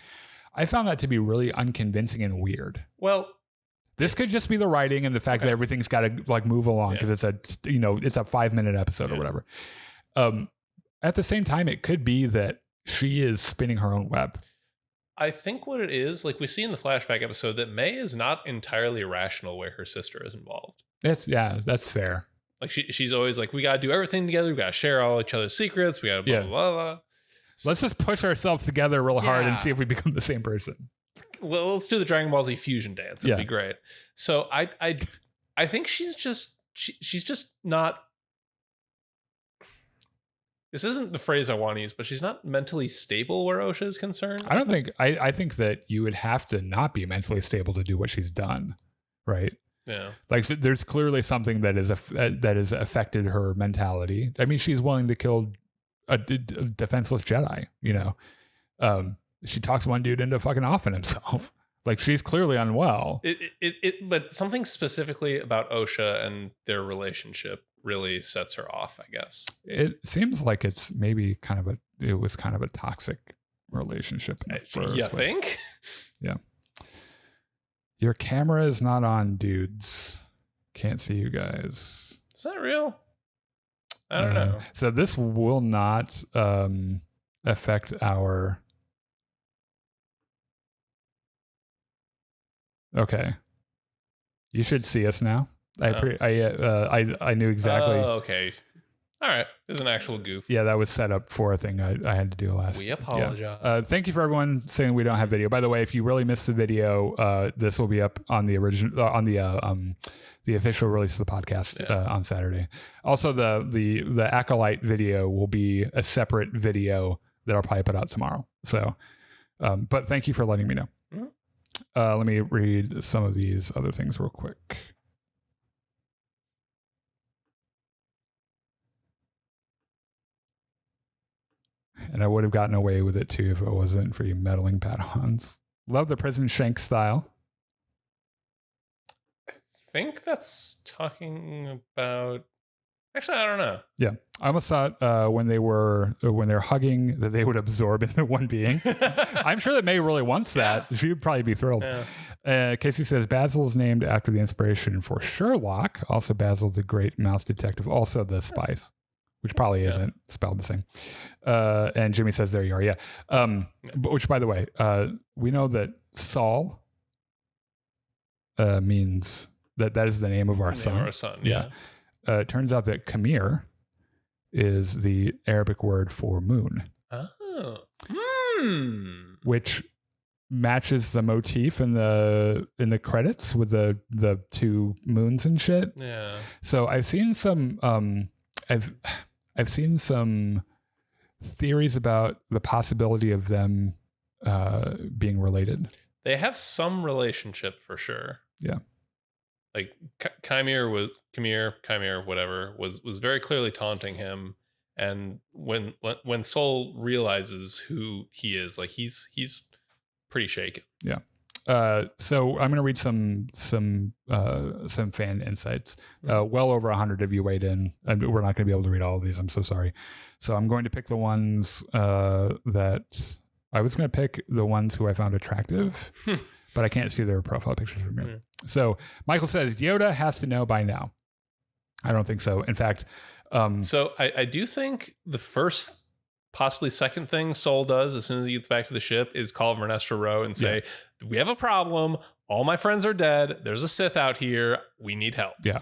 I found that to be really unconvincing and weird. Well, this could just be the writing and the fact that everything's got to like move along because it's a 5-minute episode or whatever. At the same time, it could be that she is spinning her own web. I think what it is, like we see in the flashback episode, that May is not entirely rational where her sister is involved. That's fair. Like she's always like, we got to do everything together. We got to share all each other's secrets. We got to blah, blah, blah, blah. So, let's just push ourselves together real hard and see if we become the same person. Well, let's do the Dragon Ball Z fusion dance. It'd be great. So I think she's just not. This isn't the phrase I want to use, but she's not mentally stable where Osha is concerned. I think that you would have to not be mentally stable to do what she's done, right? Yeah. Like there's clearly something that has affected her mentality. I mean, she's willing to kill a defenseless Jedi, you know. She talks one dude into fucking offing himself. Like she's clearly unwell. But something specifically about Osha and their relationship really sets her off, I guess. It seems like it's maybe it was kind of a toxic relationship in the first place. Think? Yeah. Your camera is not on, dudes. Can't see you guys. Is that real? I don't know. So this will not affect our... Okay. You should see us now. I knew exactly. Oh, okay. All right. There's an actual goof. Yeah, that was set up for a thing I had to do last. We apologize. Yeah. Thank you for everyone saying we don't have video. By the way, if you really missed the video, this will be up on the original on the official release of the podcast on Saturday. Also, the Acolyte video will be a separate video that I'll probably put out tomorrow. So, but thank you for letting me know. Mm-hmm. Let me read some of these other things real quick. And I would have gotten away with it too if it wasn't for you meddling Padawans. Love the prison shank style. I think that's talking about... Actually, I don't know. Yeah. I almost thought when they're hugging that they would absorb into one being. I'm sure that May really wants that. Yeah. She'd probably be thrilled. Yeah. Casey says Basil is named after the inspiration for Sherlock. Also Basil the Great Mouse Detective. Also the Spice. Which probably isn't spelled the same. And Jimmy says, there you are. Yeah. Which, by the way, we know that Saul means that is the name of our son. Our son, yeah. It turns out that Kamir is the Arabic word for moon. Oh. Which matches the motif in the credits with the two moons and shit. Yeah. So I've seen some... I've seen some theories about the possibility of them being related. They have some relationship for sure. Yeah. Like Kamir, whatever, was very clearly taunting him. And when Soul realizes who he is, like he's pretty shaken. Yeah. So I'm going to read some fan insights. Well over 100 of you weighed in. We're not going to be able to read all of these. I'm so sorry. So I'm going to pick the ones that I was going to pick the ones who I found attractive, but I can't see their profile pictures from here. So Michael says Yoda has to know by now. I don't think so. In fact, so I do think the first, possibly second thing Sol does as soon as he gets back to the ship is call Vernestra Rowe and say, we have a problem. All my friends are dead. There's a Sith out here. We need help. Yeah.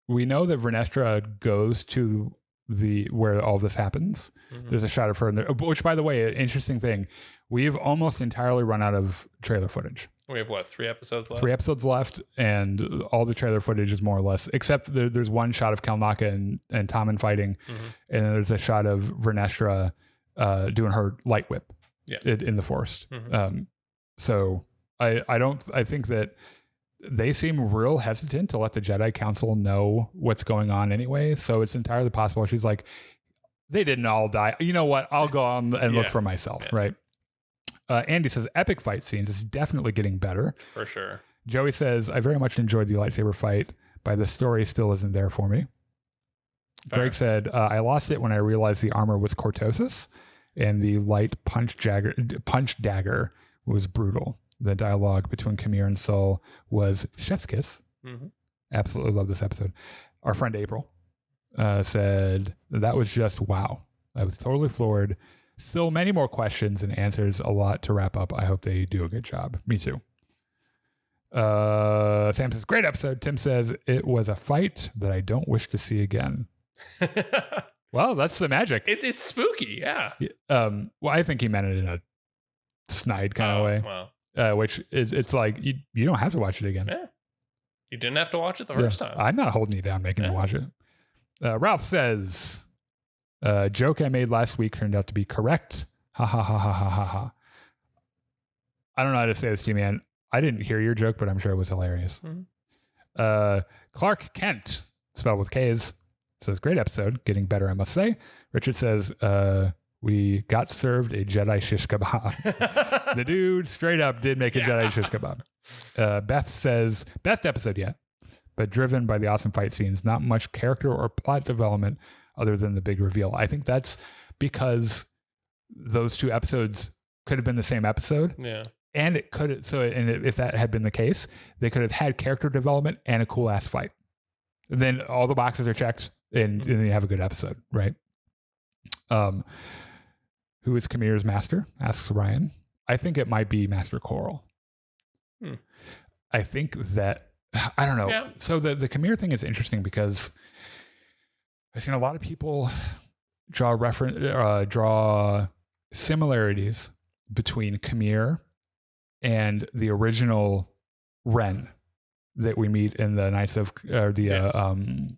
We know that Vernestra goes to where all this happens. There's a shot of her in there, which, by the way, an interesting thing. We've almost entirely run out of trailer footage. We have 3 episodes left? 3 episodes left, and all the trailer footage is more or less, except there's one shot of Kalnaka and Tommen fighting, and then there's a shot of Vernestra doing her light whip in the forest. So I think that they seem real hesitant to let the Jedi Council know what's going on anyway. So it's entirely possible. She's like, they didn't all die. You know what? I'll go on and look for myself. Right. Andy says epic fight scenes. It's definitely getting better. For sure. Joey says, I very much enjoyed the lightsaber fight, but the story still isn't there for me. Fair. Greg said, I lost it when I realized the armor was cortosis and the light punch dagger was brutal. The dialogue between Camille and Sol was chef's kiss. Absolutely love this episode. Our friend April said, that was just wow. I was totally floored. Still many more questions and answers, a lot to wrap up. I hope they do a good job. Me too. Sam says, great episode. Tim says, it was a fight that I don't wish to see again. Well, that's the magic. It's spooky, yeah. Well, I think he meant it in a snide kind of way. Wow. Which it's like, you don't have to watch it again. Yeah. You didn't have to watch it the first time. I'm not holding you down making you watch it. Ralph says, joke I made last week turned out to be correct. Ha ha ha ha ha ha ha. I don't know how to say this to you, man. I didn't hear your joke, but I'm sure it was hilarious. Clark Kent, spelled with K's, says, great episode. Getting better, I must say. Richard says, we got served a Jedi shish kebab. The dude straight up did make a Jedi shish kebab. Beth says, best episode yet, but driven by the awesome fight scenes. Not much character or plot development other than the big reveal. I think that's because those 2 episodes could have been the same episode. Yeah. And it could, and if that had been the case, they could have had character development and a cool ass fight. And then all the boxes are checked and then you have a good episode, right? Who is Kamir's master? Asks Ryan. I think it might be Master Coral. I think that, I don't know. Yeah. So the Kamir thing is interesting because I've seen a lot of people draw similarities between Kamir and the original Ren that we meet in the Rise of Kylo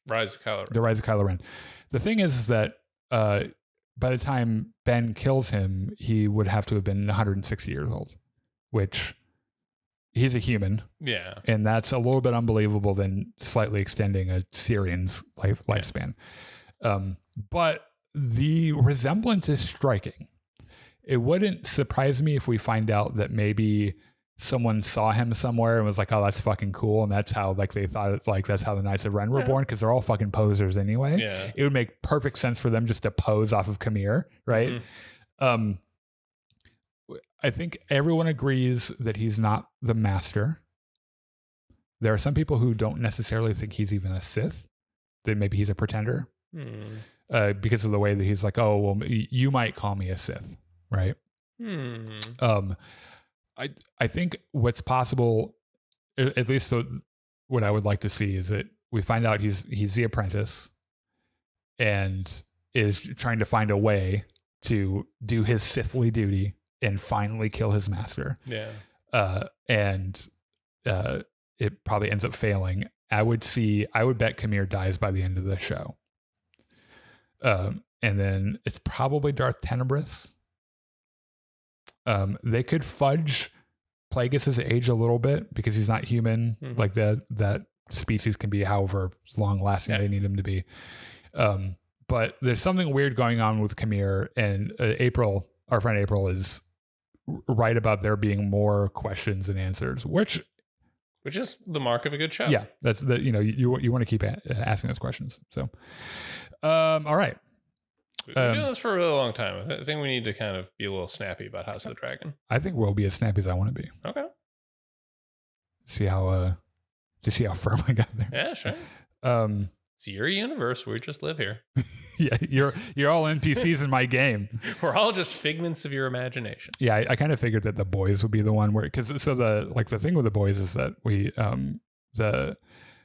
Ren. The Rise of Kylo Ren. The thing is that by the time Ben kills him, he would have to have been 160 years old, which he's a human. Yeah. And that's a little bit unbelievable than slightly extending a Syrian's lifespan. But the resemblance is striking. It wouldn't surprise me if we find out that maybe someone saw him somewhere and was like, oh, that's fucking cool. And that's how they thought that's how the Knights of Ren were born, because they're all fucking posers anyway. Yeah. It would make perfect sense for them just to pose off of Kamir, right? I think everyone agrees that he's not the master. There are some people who don't necessarily think he's even a Sith, that maybe he's a pretender because of the way that he's like, oh, well, you might call me a Sith, right? I think what's possible, at least what I would like to see, is that we find out he's the apprentice and is trying to find a way to do his Sithly duty and finally kill his master. Yeah. And it probably ends up failing. I would bet Kamir dies by the end of the show. And then it's probably Darth Tenebris. They could fudge Plagueis' age a little bit because he's not human. Like that species can be however long lasting they need him to be. But there's something weird going on with Kamir, and April, our friend April, is right about there being more questions than answers, which is the mark of a good show. Yeah, that's you want to keep asking those questions. So, all right. We've been doing this for a really long time. I think we need to kind of be a little snappy about House of the Dragon. I think we'll be as snappy as I want to be. Okay. See how firm I got there. Yeah, sure. It's your universe. We just live here. Yeah, you're all NPCs in my game. We're all just figments of your imagination. Yeah, I kind of figured that The Boys would be the one where, because the thing with The Boys is that we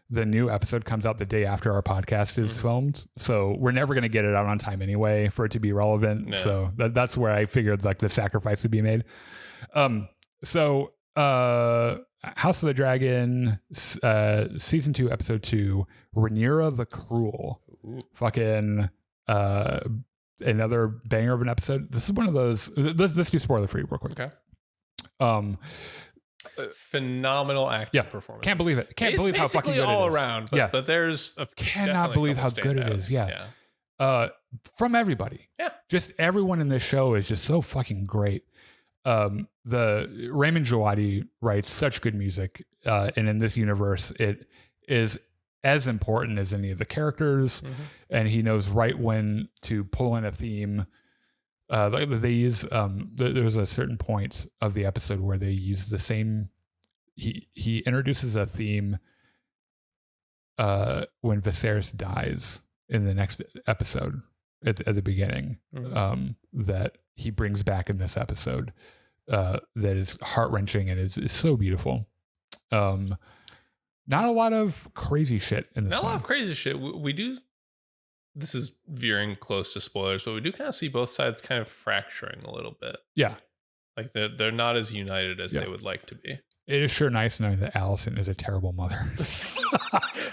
the new episode comes out the day after our podcast is filmed, so we're never going to get it out on time anyway for it to be relevant. No. So that's where I figured like the sacrifice would be made. House of the Dragon, season 2, episode 2, Rhaenyra the Cruel. Ooh. Fucking another banger of an episode. This is one of those. Let's do spoiler free real quick. Okay. Phenomenal acting performance. Can't believe it. Can't believe how fucking good it is. All around. But there's cannot believe how good it is. Yeah. From everybody. Yeah. Just everyone in this show is just so fucking great. The Raymond Djawadi writes such good music, and in this universe, it is as important as any of the characters, and he knows right when to pull in a theme. They use there's a certain point of the episode where they use the same. He introduces a theme when Viserys dies in the next episode at the beginning, that he brings back in this episode. That is heart-wrenching and is so beautiful. Not a lot of crazy shit in this. Not a lot of crazy shit. We do. This is veering close to spoilers, but we do kind of see both sides kind of fracturing a little bit. Yeah, like they're not as united as they would like to be. It is sure nice knowing that Alicent is a terrible mother.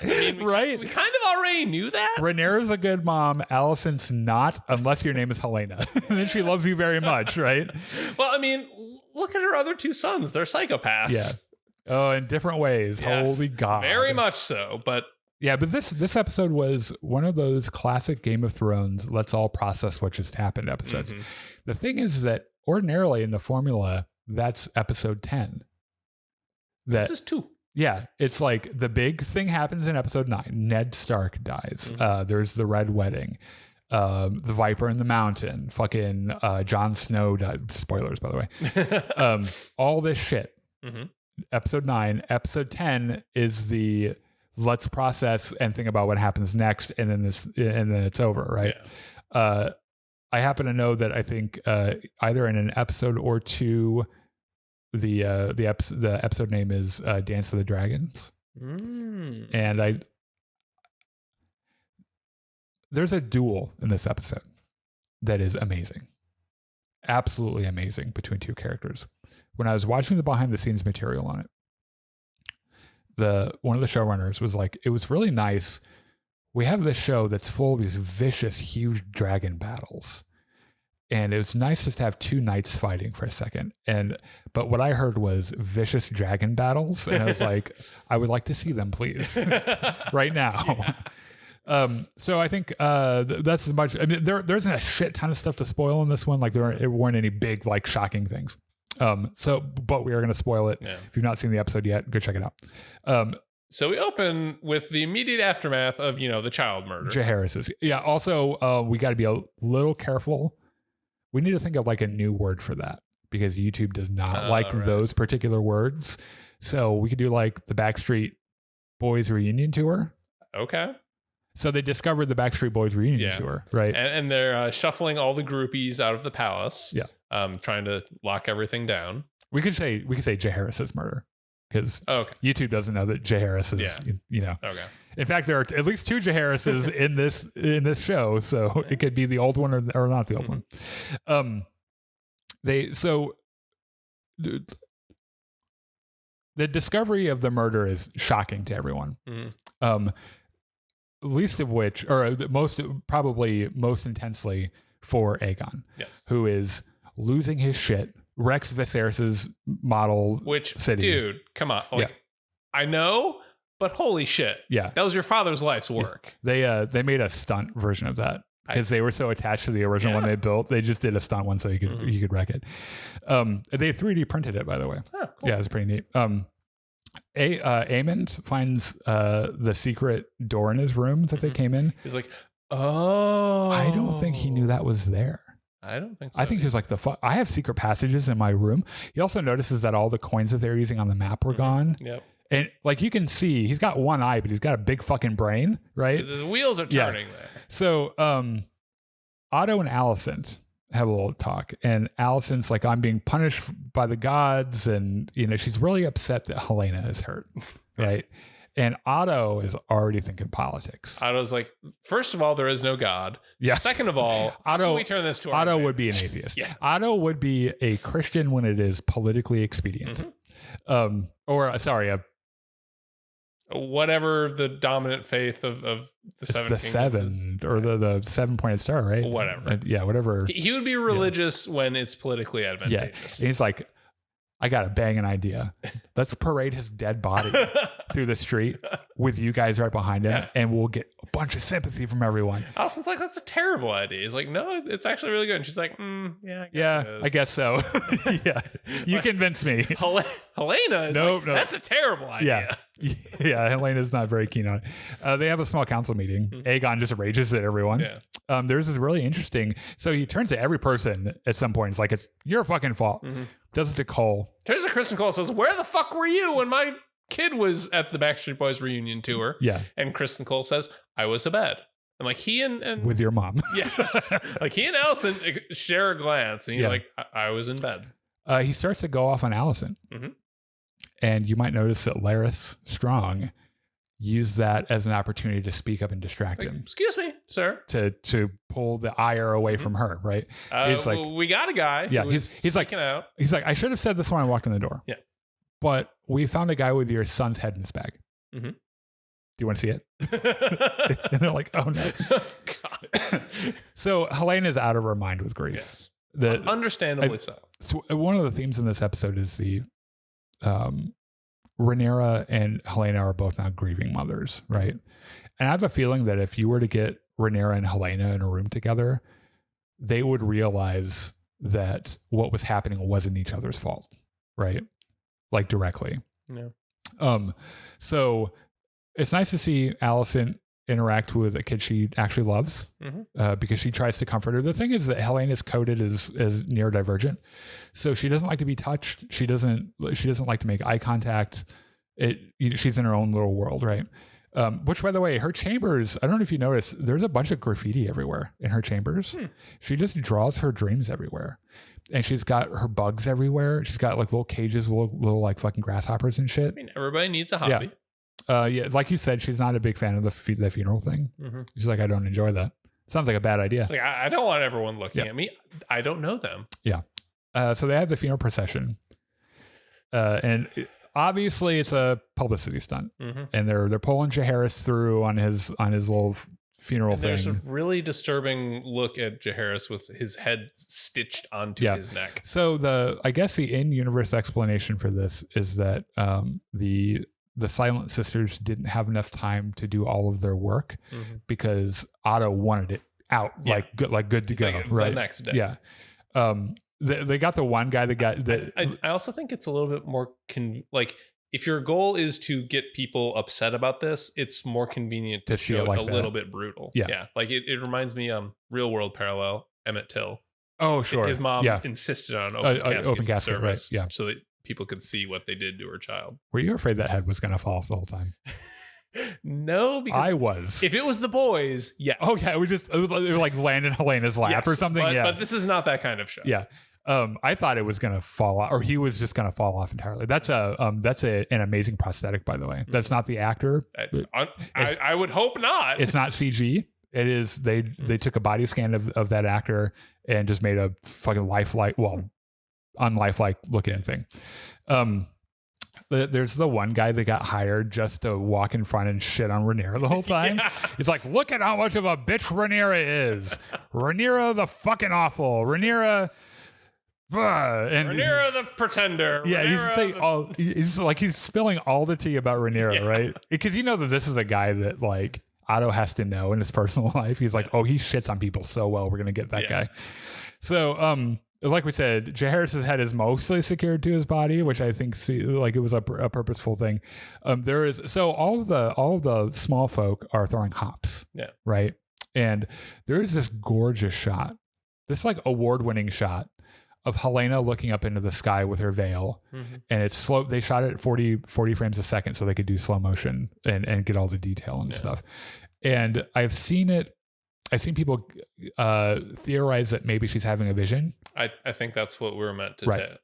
Right? We kind of already knew that. Rhaenyra's a good mom. Alicent's not, unless your name is Helena. And then she loves you very much, right? Well, I mean, look at her other 2 sons. They're psychopaths. Yeah. Oh, in different ways. Yes, holy God. Very much so. But yeah, but this episode was one of those classic Game of Thrones, let's all process what just happened episodes. The thing is that ordinarily in the formula, that's episode 10. This is 2. Yeah, it's like the big thing happens in episode 9. Ned Stark dies. There's the Red Wedding. The Viper in the Mountain. Fucking Jon Snow died. Spoilers, by the way. All this shit. Episode 9. Episode 10 is the let's process and think about what happens next, and then it's over, right? Yeah. I happen to know that I think either in an episode or 2. The episode name is Dance of the Dragons, and there's a duel in this episode that is amazing, absolutely amazing between 2 characters. When I was watching the behind the scenes material on it, one of the showrunners was like, "It was really nice. We have this show that's full of these vicious, huge dragon battles." And it was nice just to have 2 knights fighting for a second. But what I heard was vicious dragon battles. And I was like, I would like to see them, please. Right now. Yeah. So I think that's as much. I mean, there isn't a shit ton of stuff to spoil in this one. Like there weren't any big, like, shocking things. But we are going to spoil it. Yeah. If you've not seen the episode yet, go check it out. So we open with the immediate aftermath of, the child murder. Jaehaerys's. Yeah. Also, we got to be a little careful. We need to think of like a new word for that because YouTube does not like those particular words. So we could do like the Backstreet Boys reunion tour. Okay. So they discovered the Backstreet Boys reunion tour, right? And they're shuffling all the groupies out of the palace. Yeah. Trying to lock everything down. We could say Jaehaerys's murder because YouTube doesn't know that Jaehaerys is, Okay. In fact, there are at least 2 Jaehaeryses in this show, so it could be the old one or not the old one. The discovery of the murder is shocking to everyone. Least of which, or most intensely for Aegon, who is losing his shit. Rex Viserys's model city. Dude, come on, I know. But holy shit. Yeah. That was your father's life's work. Yeah. They made a stunt version of that because they were so attached to the original one they built. They just did a stunt one so you could wreck it. They 3D printed it, by the way. Oh, cool. Yeah, it's pretty neat. Aemond finds the secret door in his room that they came in. He's like, Oh. I don't think he knew that was there. I don't think so. I think he was like, I have secret passages in my room. He also notices that all the coins that they're using on the map were gone. Yep. And like you can see, he's got one eye, but he's got a big fucking brain, right? The wheels are turning there. So Otto and Alicent have a little talk, and Alicent's like, I'm being punished by the gods, and she's really upset that Helena is hurt, right? And Otto is already thinking politics. Otto's like, first of all, there is no God. Yeah. Second of all, Otto, we turn this to Otto would be an atheist. Yes. Otto would be a Christian when it is politically expedient. Whatever the dominant faith of the seven. The seven or the 7-pointed star, right? Whatever. Whatever. He would be religious when it's politically advantageous. And he's like, I got a banging idea. Let's parade his dead body through the street with you guys right behind him, and we'll get a bunch of sympathy from everyone. Allison's like, that's a terrible idea. He's like, no, it's actually really good. And she's like, I guess so. Yeah, you convinced me. Helena is that's a terrible idea. Yeah, Helena's not very keen on it. They have a small council meeting. Aegon just rages at everyone. Yeah. There's this really interesting. So he turns to every person at some point. It's like, it's your fucking fault. Does it to Cole. Turns to Kristen Cole, says, where the fuck were you when my kid was at the Backstreet Boys reunion tour? Yeah. And Kristen Cole says, I was abed. And like he and with your mom. Yes. Like he and Alicent share a glance, and he's like, I was in bed. He starts to go off on Alicent. And you might notice that Larys Strong used that as an opportunity to speak up and distract him. Excuse me, sir. To pull the ire away from her, right? He's like, we got a guy. Yeah, he's like, out. He's like, I should have said this when I walked in the door. Yeah. But we found a guy with your son's head in his bag. Do you want to see it? And they're like, oh no. God. So Helena is out of her mind with grief. Yes. Understandably so. So one of the themes in this episode is the Rhaenyra and Helena are both now grieving mothers, right? And I have a feeling that if you were to get Rhaenyra and Helena in a room together, they would realize that what was happening wasn't each other's fault, right? Like directly. Yeah. So it's nice to see Alicent interact with a kid she actually loves, because she tries to comfort her. The thing is that Helena is coded as neurodivergent, so she doesn't like to be touched. She doesn't like to make eye contact. She's in her own little world, right? Which, by the way, her chambers, I don't know if you noticed, there's a bunch of graffiti everywhere in her chambers. She just draws her dreams everywhere. And she's got her bugs everywhere. She's got like little cages, little like fucking grasshoppers and shit. I mean, everybody needs a hobby. Yeah, like you said, she's not a big fan of the funeral thing. She's like, I don't enjoy that. Sounds like a bad idea. It's like, I don't want everyone looking at me. I don't know them. Yeah. So they have the funeral procession. And obviously it's a publicity stunt. And they're pulling Jaehaerys through on his little funeral thing. There's a really disturbing look at Jaehaerys with his head stitched onto his neck. So I guess the in-universe explanation for this is that the Silent Sisters didn't have enough time to do all of their work because Otto wanted it out like good to go, like right? The next day. Yeah. They got the one guy that got that. I also think it's a little bit more like if your goal is to get people upset about this, it's more convenient to show it like a little bit brutal. Yeah. Like it reminds me real world parallel, Emmett Till. Oh, sure. His mom insisted on open casket service, right? Yeah. So that people could see what they did to her child. Were you afraid that head was going to fall off the whole time? No, because I was. If it was the boys, yes. Oh yeah, it was like land in Helena's lap or something. But this is not that kind of show. Yeah. I thought it was going to fall off, or he was just going to fall off entirely. That's an amazing prosthetic, by the way. That's not the actor. I would hope not. It's not CG. It is. They took a body scan of that actor and just made a fucking unlifelike looking thing. There's the one guy that got hired just to walk in front and shit on Rhaenyra the whole time. He's like, look at how much of a bitch Rhaenyra is. Rhaenyra the fucking awful. Rhaenyra. And Rhaenyra the pretender. Yeah, he's spilling all the tea about Rhaenyra, right? Because you know that this is a guy that like Otto has to know in his personal life. He's like, oh, he shits on people so well. We're gonna get that guy. So, like we said, Jaehaerys' head is mostly secured to his body, which I think it was a purposeful thing. All of the small folk are throwing hops. Yeah. Right. And there is this gorgeous shot, this like award-winning shot of Helaena looking up into the sky with her veil. And it's slow. They shot it at 40 frames a second so they could do slow motion and get all the detail and stuff. And I've seen people theorize that maybe she's having a vision. I think that's what we were meant to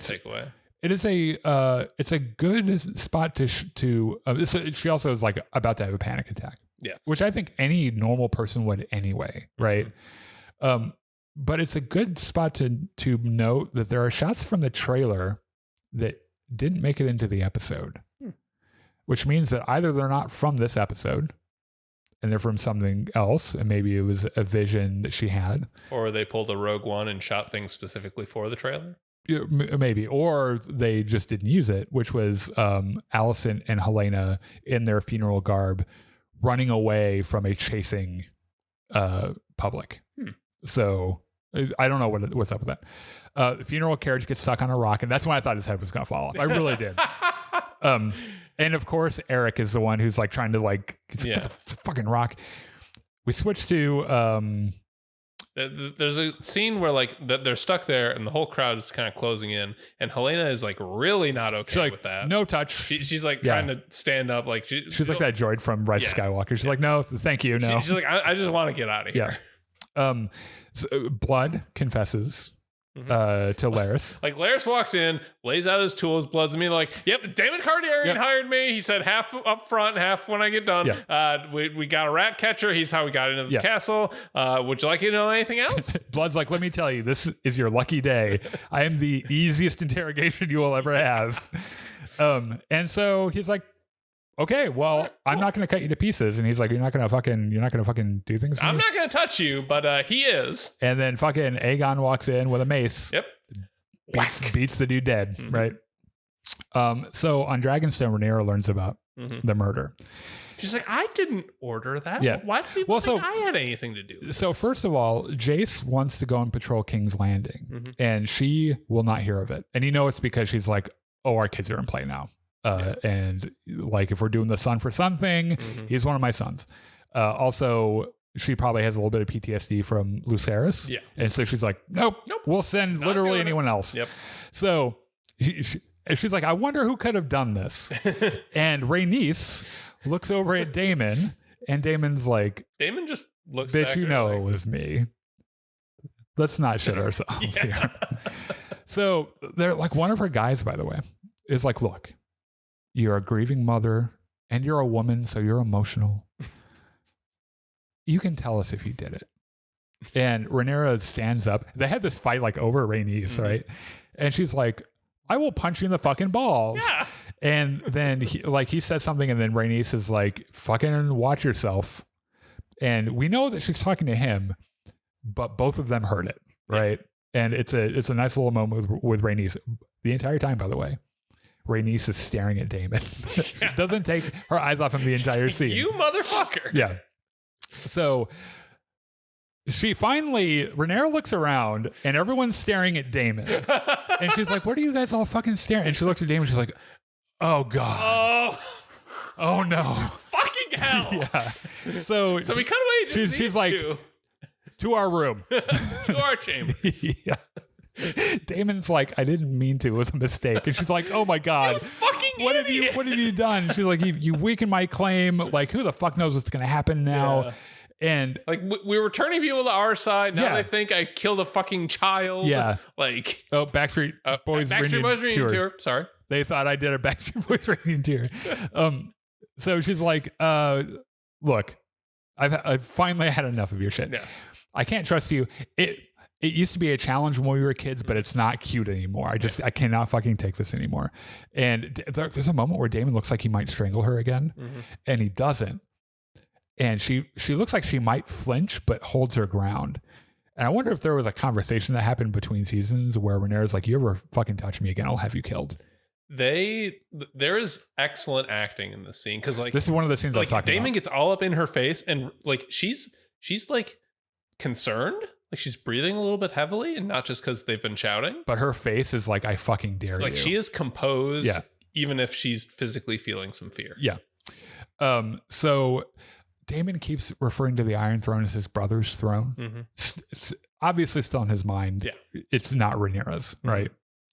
take away. It's a good spot to she also is like about to have a panic attack. Yes. Which I think any normal person would anyway, right? But it's a good spot to note that there are shots from the trailer that didn't make it into the episode, which means that either they're not from this episode and they're from something else, and maybe it was a vision that she had. Or they pulled a Rogue One and shot things specifically for the trailer. Yeah, maybe. Or they just didn't use it, which was Alicent and Helaena in their funeral garb running away from a chasing public. So I don't know what's up with that. The funeral carriage gets stuck on a rock, and that's when I thought his head was going to fall off. I really did. And of course, Eric is the one who's like trying to like it's a fucking rock. We switch to there's a scene where like they're stuck there, and the whole crowd is kind of closing in, and Helaena is like really not okay with that. No touch. She's like trying to stand up, like she's like that droid from Rise of Skywalker. She's like, no, thank you, no. She's like, I just want to get out of here. So Blood confesses to Laris. Like Laris walks in, lays out his tools. Blood's me like, yep, David Cardarian hired me. He said half up front, half when I get done. We got a rat catcher. He's how we got into the castle. Would you like to know anything else? Blood's like, let me tell you, this is your lucky day. I am the easiest interrogation you will ever have. And so he's like, okay, well, I'm not going to cut you to pieces. And he's like, you're not going to fucking do things to I'm me? not going to touch you, but he is. And then fucking Aegon walks in with a mace. Yep. Beats the dude dead, right? So on Dragonstone, Rhaenyra learns about the murder. She's like, I didn't order that. Yeah. Why did people think I had anything to do with So this? first of all, Jace wants to go and patrol King's Landing, and she will not hear of it. And it's because she's like, oh, our kids are in play now. And like if we're doing the son for son thing, he's one of my sons. Also, she probably has a little bit of PTSD from Lucerys. Yeah. And so she's like, nope. We'll send literally anyone else. Yep. So she's like, I wonder who could have done this. And Rhaenys looks over at Daemon, and Daemon's like, Daemon just looks bitch, back it was me. Let's not shit ourselves here. So they're like, one of her guys, by the way, is like, look, you're a grieving mother and you're a woman, so you're emotional. You can tell us if you did it. And Rhaenyra stands up. They had this fight like over Rhaenys, right? And she's like, I will punch you in the fucking balls. Yeah. And then he says something, and then Rhaenys is like, fucking watch yourself. And we know that she's talking to him, but both of them heard it, right? Yeah. And it's a nice little moment with Rhaenys. The entire time, by the way, Rhaenys is staring at Daemon. She doesn't take her eyes off him the entire scene. You motherfucker. Yeah. So Rhaenyra looks around, and everyone's staring at Daemon. And she's like, what are you guys all fucking staring? And she looks at Daemon, she's like, oh God. Oh no. Fucking hell. Yeah. So we cut away. She's like, to our room. To our chambers. Yeah. Daemon's like, I didn't mean to. It was a mistake. And she's like, oh my God. You fucking idiot. What have you done? She's like, you weakened my claim. Like, who the fuck knows what's going to happen now? Yeah. And like, we were turning people to our side. Now they think I killed a fucking child. Yeah. Like, Backstreet Boys reunion tour. Sorry. They thought I did a Backstreet Boys reunion tour. So she's like, look, I've finally had enough of your shit. Yes. I can't trust you. It used to be a challenge when we were kids, but it's not cute anymore. I cannot fucking take this anymore. And there's a moment where Daemon looks like he might strangle her again, and he doesn't. And she looks like she might flinch, but holds her ground. And I wonder if there was a conversation that happened between seasons where Rhaenyra's like, you ever fucking touch me again, I'll have you killed. There is excellent acting in this scene, because like this is one of the scenes I was talking about. Daemon gets all up in her face, and like she's like concerned. Like she's breathing a little bit heavily, and not just because they've been shouting. But her face is like, I fucking dare you. Like she is composed, even if she's physically feeling some fear. Yeah. So Daemon keeps referring to the Iron Throne as his brother's throne. It's obviously still in his mind. Yeah. It's not Rhaenyra's, right?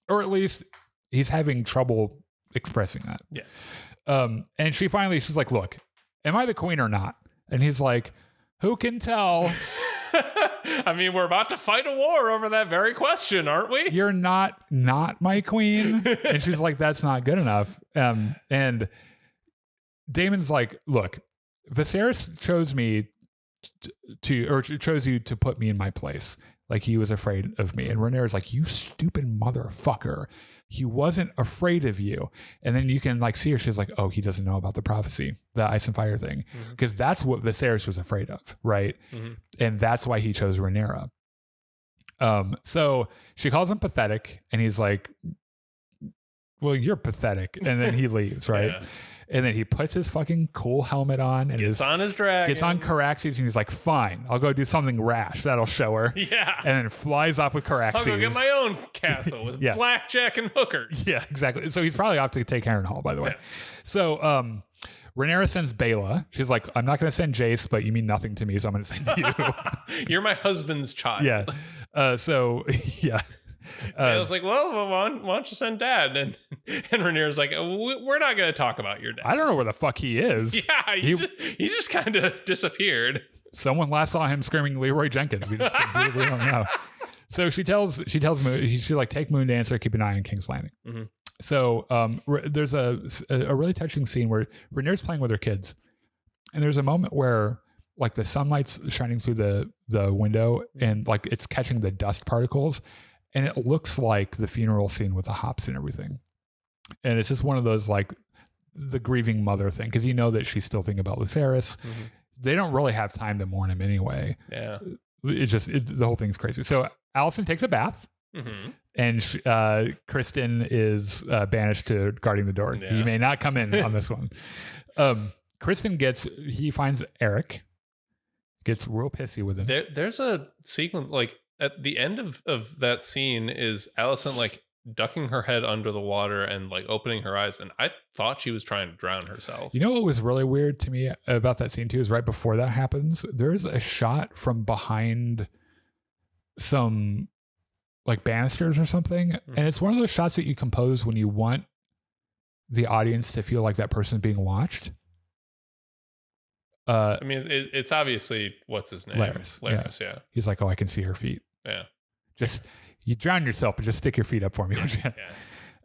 Or at least he's having trouble expressing that. Yeah. And she's like, look, am I the queen or not? And he's like, who can tell? I mean, we're about to fight a war over that very question, aren't we? You're not my queen. And she's like, that's not good enough. And Daemon's like, look, Viserys chose me chose you to put me in my place. Like he was afraid of me. And Rhaenyra's like, you stupid motherfucker. He wasn't afraid of you. And then you can like see her. She's like, oh, he doesn't know about the prophecy, the ice and fire thing. Because that's what Viserys was afraid of. Right. And that's why he chose Rhaenyra. So she calls him pathetic and he's like, well, you're pathetic. And then he leaves. Right. Yeah. And then he puts his fucking cool helmet on and gets on his dragon. Gets on Caraxes and he's like, fine, I'll go do something rash. That'll show her. Yeah. And then flies off with Caraxes. I'll go get my own castle with blackjack and hookers. Yeah, exactly. So he's probably off to take Harrenhal, by the way. Yeah. So Rhaenyra sends Baela. She's like, I'm not going to send Jace, but you mean nothing to me, so I'm going to send you. You're my husband's child. Yeah. So, yeah. I was like, well, why don't you send Dad? And Rhaenyra's like, we're not going to talk about your dad. I don't know where the fuck he is. Yeah, he just kind of disappeared. Someone last saw him screaming Leroy Jenkins. We don't know. So she tells Moon, she should like take Moondancer, keep an eye on King's Landing. So there's a really touching scene where Rhaenyra's playing with her kids, and there's a moment where like the sunlight's shining through the window, and like it's catching the dust particles. And it looks like the funeral scene with the hops and everything. And it's just one of those, like, the grieving mother thing. Because you know that she's still thinking about Lucerys. They don't really have time to mourn him anyway. Yeah. The whole thing's crazy. So Alicent takes a bath. And Kristen is banished to guarding the door. Yeah. He may not come in on this one. Kristen he finds Eric. Gets real pissy with him. There's a sequence, like, at the end of that scene is Alicent like ducking her head under the water and like opening her eyes, and I thought she was trying to drown herself. You know what was really weird to me about that scene too is right before that happens, there's a shot from behind some like banisters or something, and it's one of those shots that you compose when you want the audience to feel like that person's being watched. I mean, it's obviously what's his name, Larys. Yeah. He's like, oh, I can see her feet. Yeah. Just you drown yourself, but just stick your feet up for me.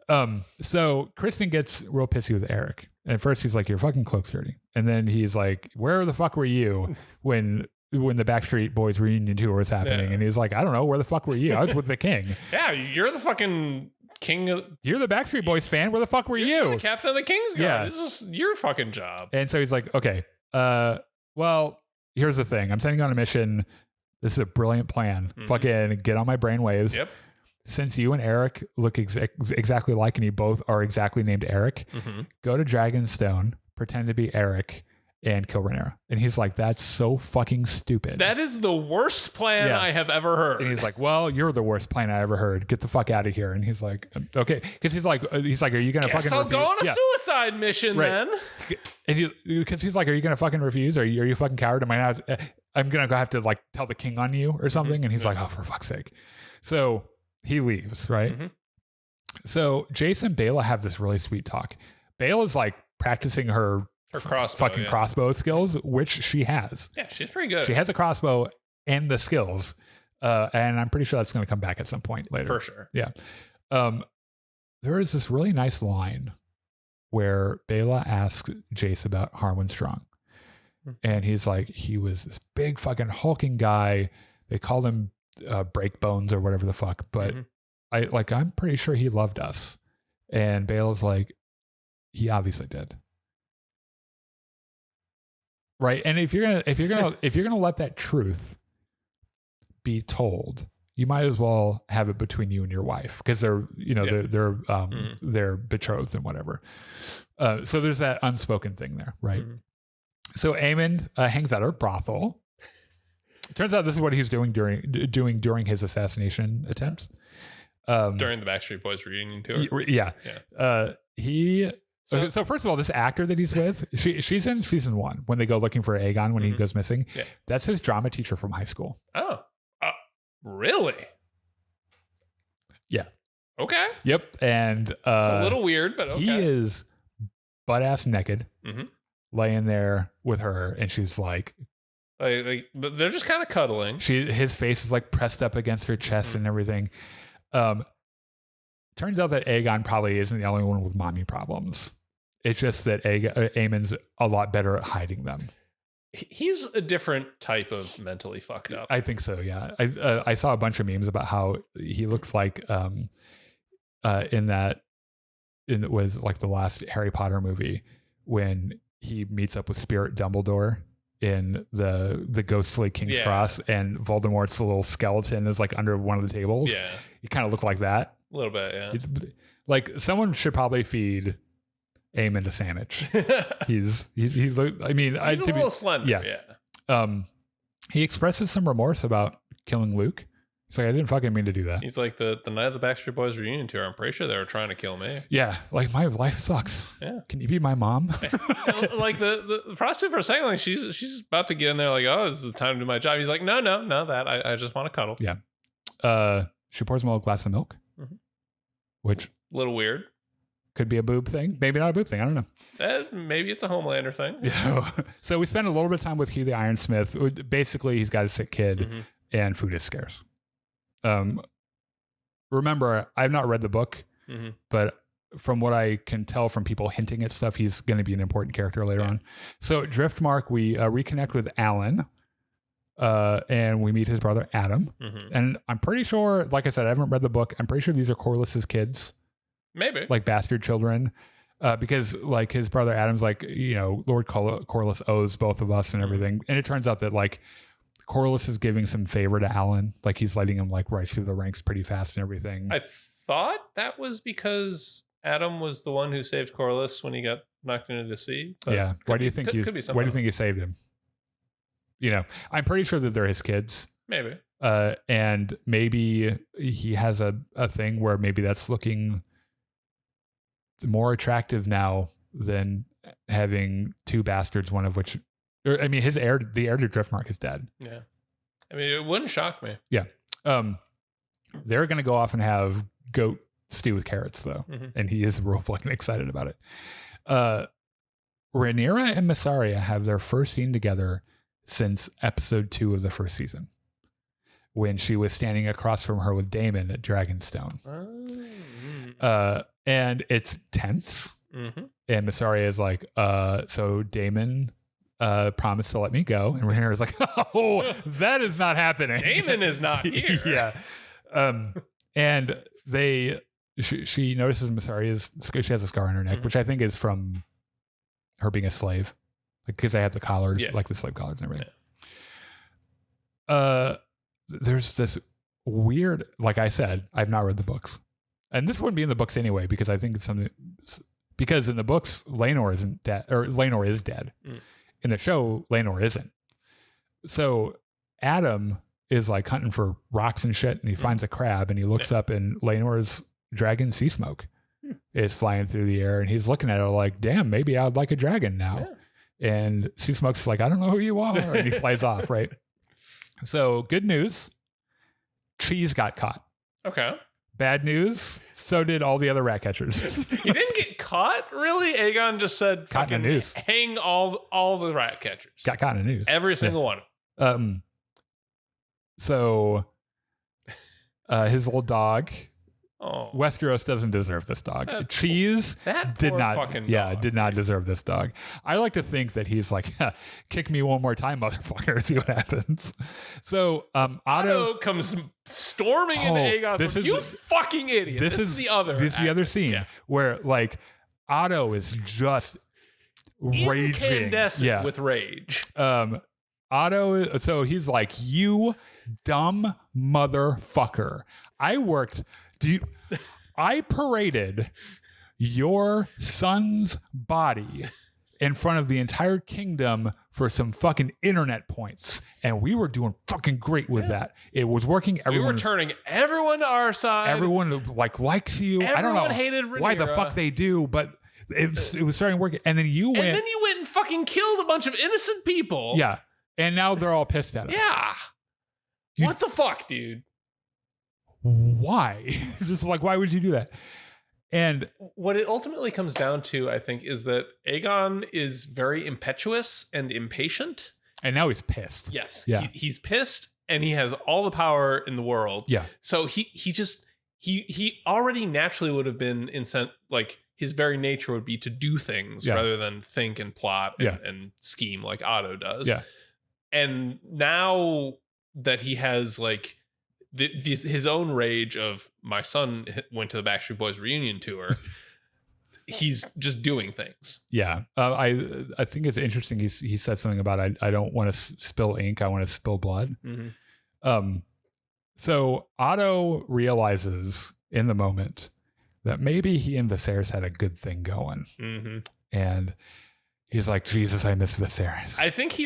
Yeah. So Kristen gets real pissy with Eric. And at first he's like, your fucking cloak's dirty. And then he's like, where the fuck were you when the Backstreet Boys reunion tour was happening? Yeah. And he's like, I don't know, where the fuck were you? I was with the king. Yeah, you're the fucking king of... You're the Backstreet Boys fan. Where the fuck were you? The captain of the King's Guard. Yeah. This is your fucking job. And so he's like, okay, well, here's the thing. I'm sending you on a mission. This is a brilliant plan. Fucking get on my brainwaves. Yep. Since you and Eric look exactly alike and you both are exactly named Eric, go to Dragonstone, pretend to be Eric, and kill Rhaenyra. And he's like, that's so fucking stupid. That is the worst plan I have ever heard. And he's like, well, you're the worst plan I ever heard. Get the fuck out of here. And he's like, okay. Because he's like, are you going to fucking I'll go on a suicide mission then. And because he's like, are you going to fucking refuse? Are you a fucking coward? I'm going to have to like tell the king on you or something. And he's like, oh, for fuck's sake. So he leaves, right? So Jace and Baela have this really sweet talk. Baela's like practicing her crossbow skills, which she has. Yeah, she's pretty good. She has a crossbow and the skills. And I'm pretty sure that's going to come back at some point later. For sure. Yeah. There is this really nice line where Baela asks Jace about Harwin Strong. And he's like, he was this big fucking hulking guy. They called him Breakbones or whatever the fuck. But I'm pretty sure he loved us. And Baela's like, he obviously did. Right. And if you're gonna let that truth be told, you might as well have it between you and your wife, because they're betrothed and whatever. So there's that unspoken thing there, right? So Aemon hangs out at a brothel. Turns out this is what he's doing during his assassination attempts. During the Backstreet Boys reunion tour. Yeah. He So first of all, this actor that he's with, she's in season 1 when they go looking for Aegon when he goes missing. Yeah. That's his drama teacher from high school. Oh, really? Yeah. Okay. Yep. And it's a little weird, but okay. He is butt ass naked, laying there with her, and she's like but they're just kind of cuddling. His face is like pressed up against her chest and everything. Turns out that Aegon probably isn't the only one with mommy problems. It's just that Aemon's a lot better at hiding them. He's a different type of mentally fucked up. I think so, yeah. I saw a bunch of memes about how he looks like it was like the last Harry Potter movie when he meets up with Spirit Dumbledore in the ghostly King's Cross, and Voldemort's little skeleton is like under one of the tables. Yeah. He kind of looked like that. A little bit, yeah. Like someone should probably feed Aemon a sandwich. He look. I mean, he's a little slender. Yeah. He expresses some remorse about killing Luke. He's like, I didn't fucking mean to do that. He's like, the night of the Backstreet Boys reunion tour, I'm pretty sure they were trying to kill me. Yeah, like my life sucks. Yeah. Can you be my mom? Like the prostitute for a second, like she's about to get in there, like, oh, this is the time to do my job. He's like, no, that I just want to cuddle. Yeah. She pours him a glass of milk, which a little weird. Could be a boob thing, maybe not a boob thing. I don't know. Maybe it's a Homelander thing. Yeah. So we spend a little bit of time with Hugh the Ironsmith. Basically, he's got a sick kid, and food is scarce. Remember, I've not read the book, but from what I can tell from people hinting at stuff, he's going to be an important character later on. So Driftmark, we reconnect with Alan, and we meet his brother Adam. And I'm pretty sure, like I said, I haven't read the book. I'm pretty sure these are Corlys's kids. Maybe. Like bastard children. Because like his brother Adam's like, Lord Corlys owes both of us and everything. And it turns out that like Corlys is giving some favor to Alan. Like he's letting him like rise through the ranks pretty fast and everything. I thought that was because Adam was the one who saved Corlys when he got knocked into the sea. Yeah. Why do you think you saved him? I'm pretty sure that they're his kids. Maybe. And maybe he has a thing where maybe that's looking more attractive now than having two bastards, one of which, the heir to Driftmark is dead. Yeah. I mean, it wouldn't shock me. Yeah. They're going to go off and have goat stew with carrots though. And he is real fucking excited about it. Rhaenyra and Massaria have their first scene together since episode 2 of the first season, when she was standing across from her with Daemon at Dragonstone. And it's tense. And Massaria is like, so Daemon promised to let me go. And Rhaenyra is like, oh, that is not happening. Daemon is not here. Yeah. And she notices she has a scar on her neck, which I think is from her being a slave. Because they have the collars, like the slave collars and everything. Yeah. There's this weird, like I said, I've not read the books. And this wouldn't be in the books anyway, because I think it's something, because in the books, Laenor isn't dead, or Laenor is dead. In the show, Laenor isn't. So Adam is like hunting for rocks and shit, and he finds a crab, and he looks up, and Laenor's dragon sea smoke is flying through the air, and he's looking at it like, damn, maybe I'd like a dragon now. Yeah. And sea smoke's like, I don't know who you are, and he flies off, right? So good news, Cheese got caught. Okay. Bad news, so did all the other rat catchers. He didn't get caught, really? Aegon just said, caught in the news. Hang all the rat catchers. Got caught in the news. Every single one. So his little dog, Westeros doesn't deserve this dog. Cheese did not deserve this dog. I like to think that he's like, kick me one more time, motherfucker, see what happens. So Otto comes storming into Aegon. You fucking idiot. This is the other scene where like Otto is just raging. Incandescent with rage. Otto, so he's like, you dumb motherfucker. I paraded your son's body in front of the entire kingdom for some fucking internet points, and we were doing fucking great with that. It was working. We were turning everyone to our side. Everyone likes you. Everyone I don't know hated Rhaenyra. why the fuck they do, but It was starting working. And then you went. And then you went and fucking killed a bunch of innocent people. Yeah. And now they're all pissed at us. Yeah. What the fuck, dude? Why? Just like, why would you do that? And what it ultimately comes down to, I think, is that Aegon is very impetuous and impatient. And now he's pissed. Yes. Yeah. He's pissed and he has all the power in the world. Yeah. So he already naturally would have been like his very nature would be to do things rather than think and plot and scheme like Otto does. Yeah. And now that he has like his own rage of my son went to the Backstreet Boys reunion tour, he's just doing things. Yeah. I think it's interesting. He said something about I don't want to spill ink. I want to spill blood. Mm-hmm. So Otto realizes in the moment that maybe he and Viserys had a good thing going. Mm-hmm. And he's like, Jesus, I miss Viserys. I think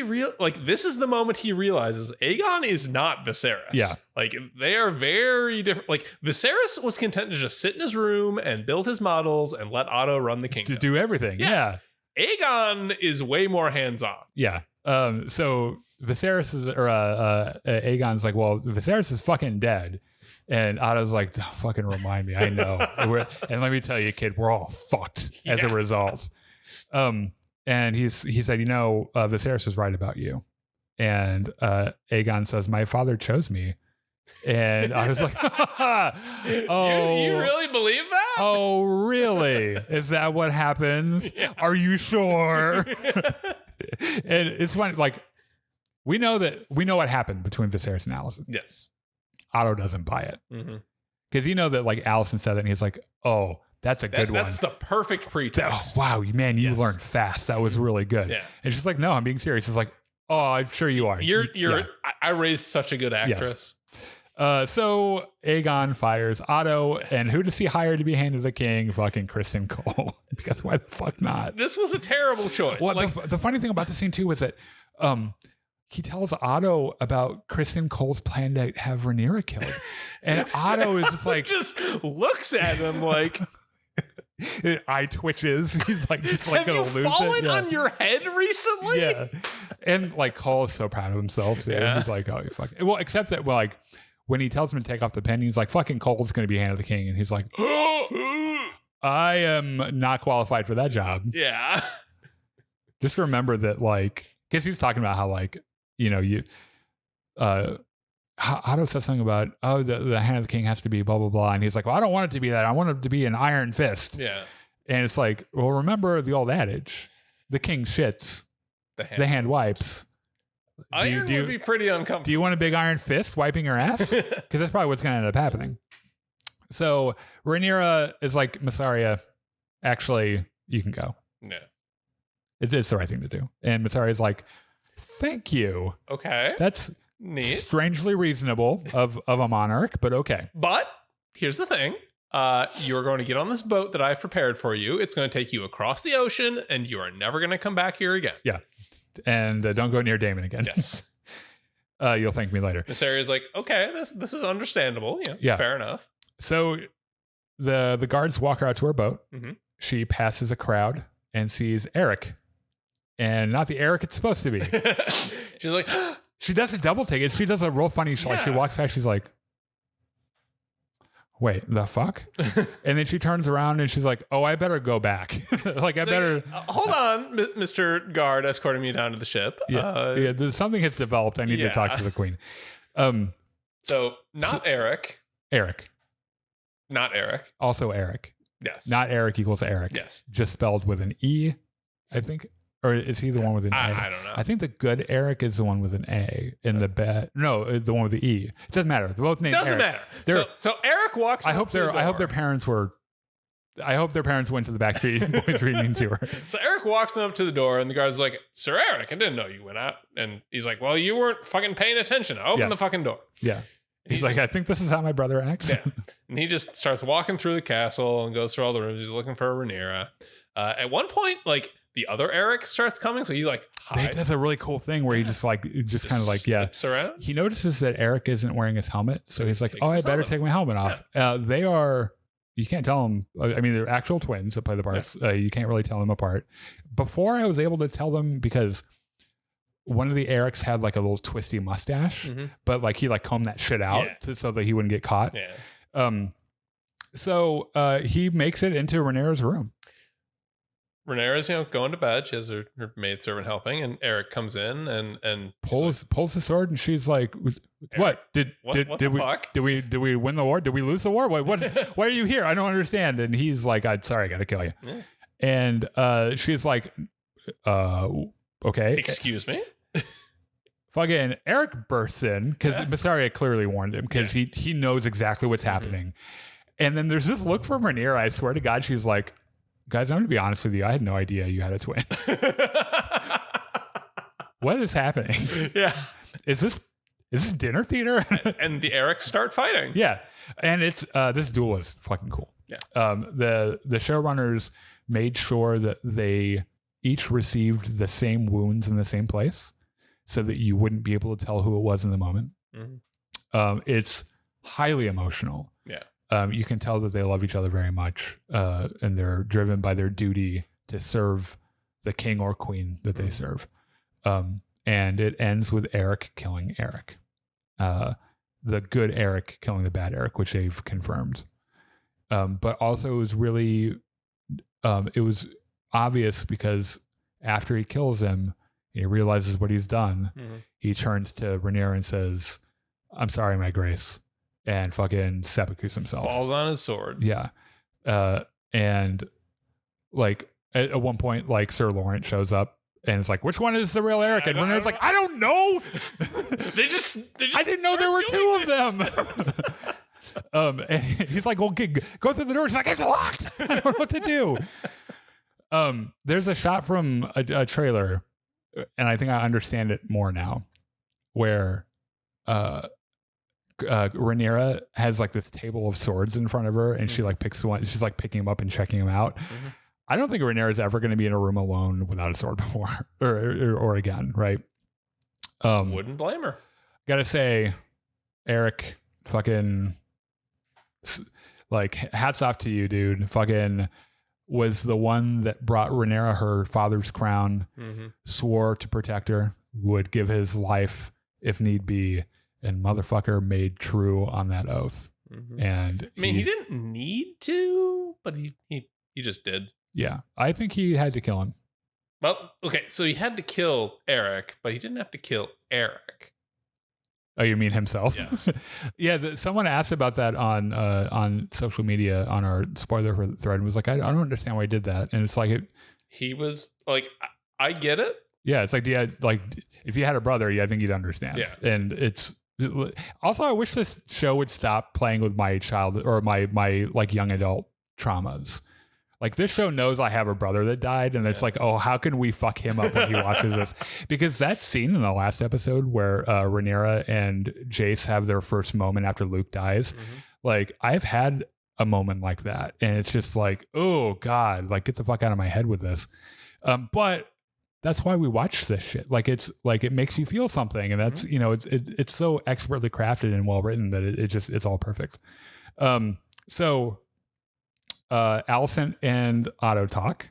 this is the moment he realizes Aegon is not Viserys. Yeah. Like, they are very different. Like, Viserys was content to just sit in his room and build his models and let Otto run the kingdom. To do everything. Yeah. Aegon is way more hands-on. Yeah. So Viserys is, or Aegon's like, well, Viserys is fucking dead. And Otto's like, don't fucking remind me. I know. And let me tell you, kid, we're all fucked as a result. And he said, Viserys is right about you. And Aegon says, my father chose me. And I was like, oh, you really believe that? Oh, really? Is that what happens? Yeah. Are you sure? And it's funny, like, we know what happened between Viserys and Alicent. Yes. Otto doesn't buy it. Because that like Alicent said it and he's like, oh, that's a good one. That's the perfect pretext. Wow, man, you learned fast. That was really good. Yeah. And she's like, no, I'm being serious. It's like, oh, I'm sure you are. I raised such a good actress. Yes. So Aegon fires Otto, and who does he hire to be hand of the king? Fucking Kristen Cole. Because why the fuck not? This was a terrible choice. Well, the funny thing about the scene too was that he tells Otto about Kristen Cole's plan to have Rhaenyra killed, and Otto is just like, just looks at him like. Eye twitches. He's like, just like gonna lose it. Have you fallen on your head recently? Yeah. And like Cole is so proud of himself. So he's like, oh, you fuck. Well, except that, like, when he tells him to take off the pen, he's like, fucking Cole's going to be hand of the king. And he's like, I am not qualified for that job. Yeah. Just remember that, like, because he was talking about how, like, Otto said something about, the hand of the king has to be blah, blah, blah. And he's like, well, I don't want it to be that. I want it to be an iron fist. Yeah. And it's like, well, remember the old adage, the king shits, the hand wipes. Iron would be pretty uncomfortable. Do you want a big iron fist wiping your ass? Because that's probably what's going to end up happening. So Rhaenyra is like, Massaria, actually, you can go. Yeah. It's the right thing to do. And Massaria's like, thank you. Okay. That's neat. Strangely reasonable of a monarch, but okay. But here's the thing. You're going to get on this boat that I've prepared for you. It's going to take you across the ocean, and you are never going to come back here again. Yeah. And don't go near Daemon again. Yes. You'll thank me later. Mysaria's like, okay, this is understandable. Yeah. Fair enough. So the guards walk her out to her boat. Mm-hmm. She passes a crowd and sees Eric. And not the Eric it's supposed to be. She's like... She does a double take. She does a real funny, like, she walks past, she's like, wait, the fuck? And then she turns around and she's like, oh, I better go back. Like, I better... hold on, Mr. Guard escorting me down to the ship. Yeah, something has developed. I need to talk to the queen. Eric. Eric. Not Eric. Also Eric. Yes. Not Eric equals Eric. Yes. Just spelled with an E, I think. Or is he the one with an A? I don't know. I think the good Eric is the one with an A in the bed. No, the one with the E. It doesn't matter. They're both named Doesn't Eric. matter. So Eric walks. I hope their parents went to the Backstreet Boys reunion tour. So Eric walks up to the door, and the guard's like, "Sir Eric, I didn't know you went out." And he's like, "Well, you weren't fucking paying attention. Open the fucking door." Yeah. He's like, I think this is how my brother acts. Yeah. And he just starts walking through the castle and goes through all the rooms. He's looking for Rhaenyra. At one point, like, the other Eric starts coming, so he like hides. He does a really cool thing where he just kind of like around. He notices that Eric isn't wearing his helmet, so he's like, "Oh, I better take my helmet off." They are You can't tell them. I mean, they're actual twins that play the parts. You can't really tell them apart. Before I was able to tell them because one of the Erics had like a little twisty mustache, but like he like combed that shit out so that he wouldn't get caught. Yeah. So he makes it into Rhaenyra's room. Rhaenyra's, going to bed. She has her maidservant helping, and Eric comes in and pulls the sword, and she's like, "What did we win the war? Did we lose the war? What? Why are you here? I don't understand." And he's like, "I'm sorry, I gotta kill you." Yeah. And she's like, "Okay, excuse me." Fucking Eric bursts in because Massaria clearly warned him because he knows exactly what's happening. And then there's this look from Rhaenyra. I swear to God, she's like, "Guys, I'm going to be honest with you. I had no idea you had a twin." What is happening? Yeah. Is this dinner theater? And the Erics start fighting. Yeah. And it's this duel is fucking cool. Yeah. The showrunners made sure that they each received the same wounds in the same place so that you wouldn't be able to tell who it was in the moment. It's highly emotional. Yeah. You can tell that they love each other very much, and they're driven by their duty to serve the king or queen that they serve. And it ends with Eric killing Eric. The good Eric killing the bad Eric, which they've confirmed. But also it was really, it was obvious because after he kills him, he realizes what he's done. He turns to Rhaenyra and says, "I'm sorry, my grace." And fucking seppukus himself. Falls on his sword. Yeah. And like at one point, like Sir Lawrence shows up and it's like, "Which one is the real Eric?" And Rhaenyra's like, "I don't know." They just I didn't know there were two of them. And he's like, "Well, go through the door." She's like, "It's locked." I don't know what to do. There's a shot from a trailer, and I think I understand it more now, where Rhaenyra has like this table of swords in front of her, and she like picks one. She's like picking them up and checking them out. I don't think Rhaenyra is ever going to be in a room alone without a sword before or again, right? Wouldn't blame her. Gotta say, Eric, fucking like hats off to you, dude. Fucking was the one that brought Rhaenyra her father's crown, swore to protect her, would give his life if need be. And motherfucker made true on that oath. And I mean, he didn't need to, but he just did. Yeah, I think he had to kill him. Well, okay, so he had to kill Eric, but he didn't have to kill Eric. Oh, you mean himself? Yes. Yeah, someone asked about that on social media on our spoiler thread and was like, I don't understand why he did that. And it's like he was like, I get it. Yeah, it's like like if you had a brother, I think you'd understand. Yeah, and it's. Also, I wish this show would stop playing with my child or my like young adult traumas. Like this show knows I have a brother that died, and it's like, oh, how can we fuck him up when he watches this? Because that scene in the last episode where Rhaenyra and Jace have their first moment after Luke dies, like I've had a moment like that, and it's just like, oh God, like get the fuck out of my head with this. But that's why we watch this shit. Like it's like it makes you feel something, and that's it's so expertly crafted and well written that it's all perfect. So Alicent and Otto talk.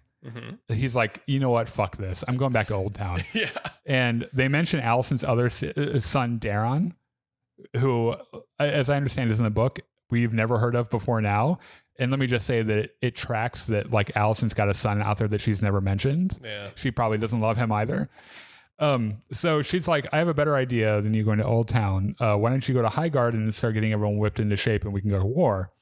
He's like, you know what? Fuck this. I'm going back to Old Town. Yeah. And they mention Alicent's other son, Daron, who, as I understand, is in the book we've never heard of before now. And let me just say that it tracks that like Alicent's got a son out there that she's never mentioned. Yeah. She probably doesn't love him either. So she's like, I have a better idea than you going to Old Town. Why don't you go to Highgarden and start getting everyone whipped into shape and we can go to war?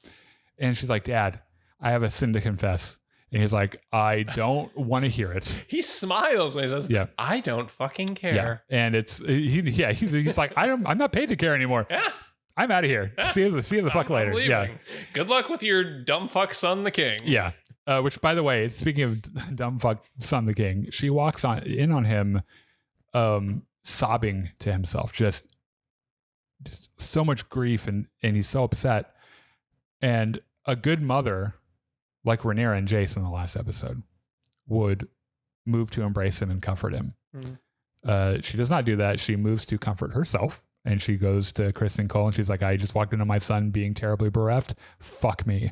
And she's like, Dad, I have a sin to confess. And he's like, I don't want to hear it. He smiles when he says, yeah. I don't fucking care. Yeah. And he's like, I'm not paid to care anymore. Yeah. I'm out of here. Yeah. See you the fuck later. Leaving. Yeah. Good luck with your dumb fuck son, the king. Yeah. Which, by the way, speaking of dumb fuck son, the king, she walks in on him, sobbing to himself, just so much grief, and he's so upset. And a good mother, like Rhaenyra and Jace in the last episode, would move to embrace him and comfort him. Mm-hmm. She does not do that. She moves to comfort herself And she goes to Kristen Cole and she's like, I just walked into my son being terribly bereft. Fuck me.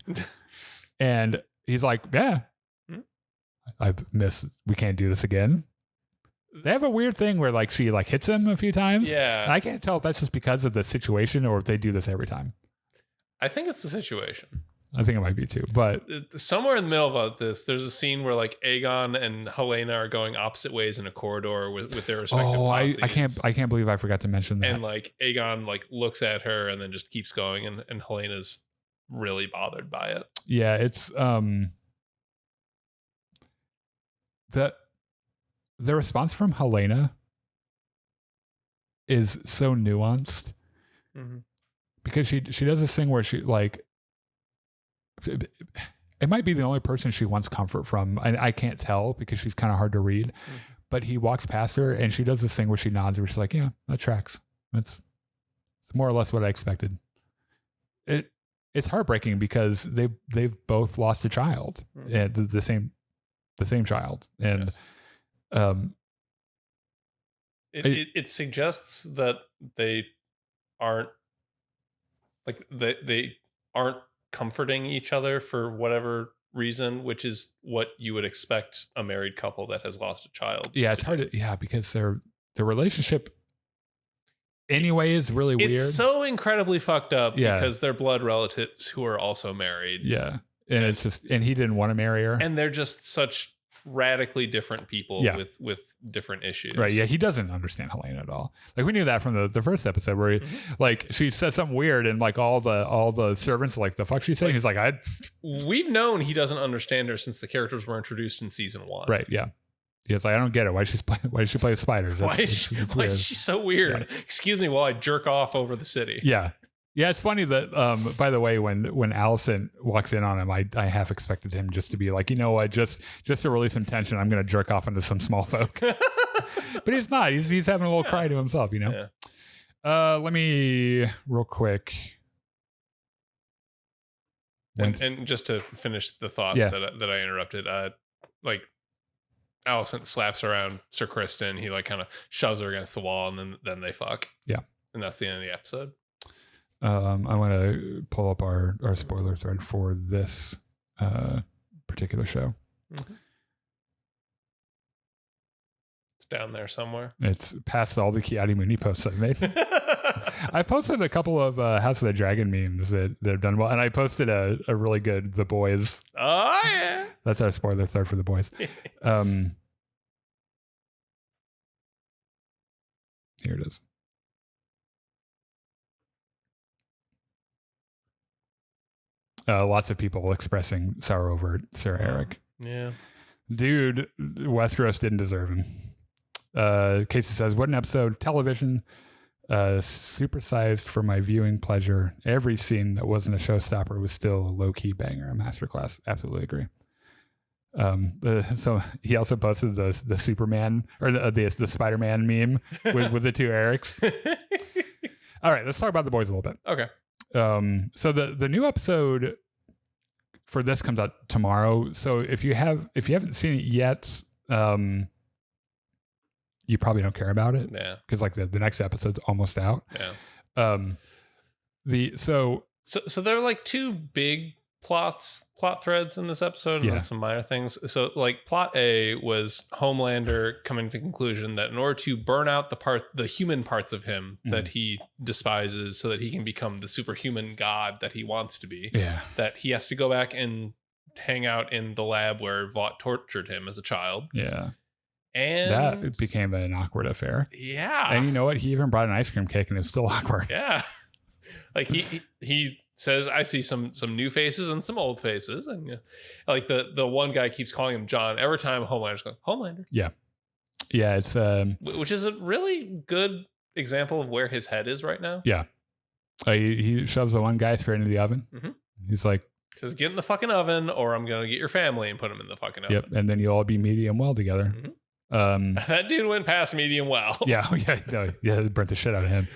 And he's like, yeah, we can't do this again. They have a weird thing where like she like hits him a few times. Yeah. And I can't tell if that's just because of the situation or if they do this every time. I think it's the situation. I think it might be too, but somewhere in the middle of this, there's a scene where like Aegon and Helaena are going opposite ways in a corridor with their respective posses. I can't believe I forgot to mention that. And like Aegon like looks at her and then just keeps going, and Helena's really bothered by it. Yeah, it's the response from Helaena is so nuanced because she does this thing where she like. It might be the only person she wants comfort from. I can't tell because she's kind of hard to read. But he walks past her and she does this thing where she nods where she's like, yeah, that tracks. It's more or less what I expected. It's heartbreaking because they've both lost a child, and the same child. And it suggests that they aren't comforting each other for whatever reason, which is what you would expect a married couple that has lost a child. Yeah, it's hard to, because their relationship anyway is really weird. It's so incredibly fucked up because they're blood relatives who are also married. Yeah. And it's just, and he didn't want to marry her. And they're just such radically different people with different issues. Right. Yeah. He doesn't understand Helaena at all. Like we knew that from the first episode where he, like she said something weird and like all the servants like the fuck she's saying. He's like, we've known he doesn't understand her since the characters were introduced in season 1. Right. Yeah. It's like, I don't get it. Why does she play with spiders? Why is she so weird? Yeah. Excuse me while I jerk off over the city. Yeah. Yeah, it's funny that, by the way, when Allison walks in on him, I half expected him just to be like, you know what, just to release some tension, I'm going to jerk off into some small folk. But he's not. He's having a little cry to himself, you know? Yeah. Let me, real quick. And just to finish the thought that I interrupted, like, Allison slaps around Sir Kristen. He, like, kind of shoves her against the wall, and then they fuck. Yeah. And that's the end of the episode. I want to pull up our spoiler thread for this particular show. It's down there somewhere. It's past all the Kiadi Mooney posts I've made. I've posted a couple of House of the Dragon memes that have done well, and I posted a really good The Boys. Oh yeah, that's our spoiler thread for The Boys. Here it is. Lots of people expressing sorrow over Sir Eric. Yeah. Dude, Westeros didn't deserve him. Casey says, what an episode. Television, supersized for my viewing pleasure. Every scene that wasn't a showstopper was still a low-key banger. A masterclass. Absolutely agree. So he also posted the Superman, or the Spider-Man meme with the two Erics. All right, let's talk about The Boys a little bit. Okay. So the new episode for this comes out tomorrow. So if you haven't seen it yet, you probably don't care about it. Yeah. Because like the next episode's almost out. Yeah. So there are like two big plot threads in this episode and then some minor things. So like plot A was Homelander coming to the conclusion that in order to burn out the human parts of him that he despises so that he can become the superhuman god that he wants to be, that he has to go back and hang out in the lab where Vought tortured him as a child. Yeah. And that became an awkward affair. Yeah. And you know what? He even brought an ice cream cake and it was still awkward. Yeah. Like he says, I see some new faces and some old faces. And like the one guy keeps calling him John every time Homelander's going, Homelander. Yeah. Yeah. It's which is a really good example of where his head is right now. Yeah. He shoves the one guy straight into the oven. Mm-hmm. He's like, says, get in the fucking oven or I'm going to get your family and put them in the fucking oven. Yep. And then you'll all be medium well together. Mm-hmm. That dude went past medium well. Yeah. It burnt the shit out of him.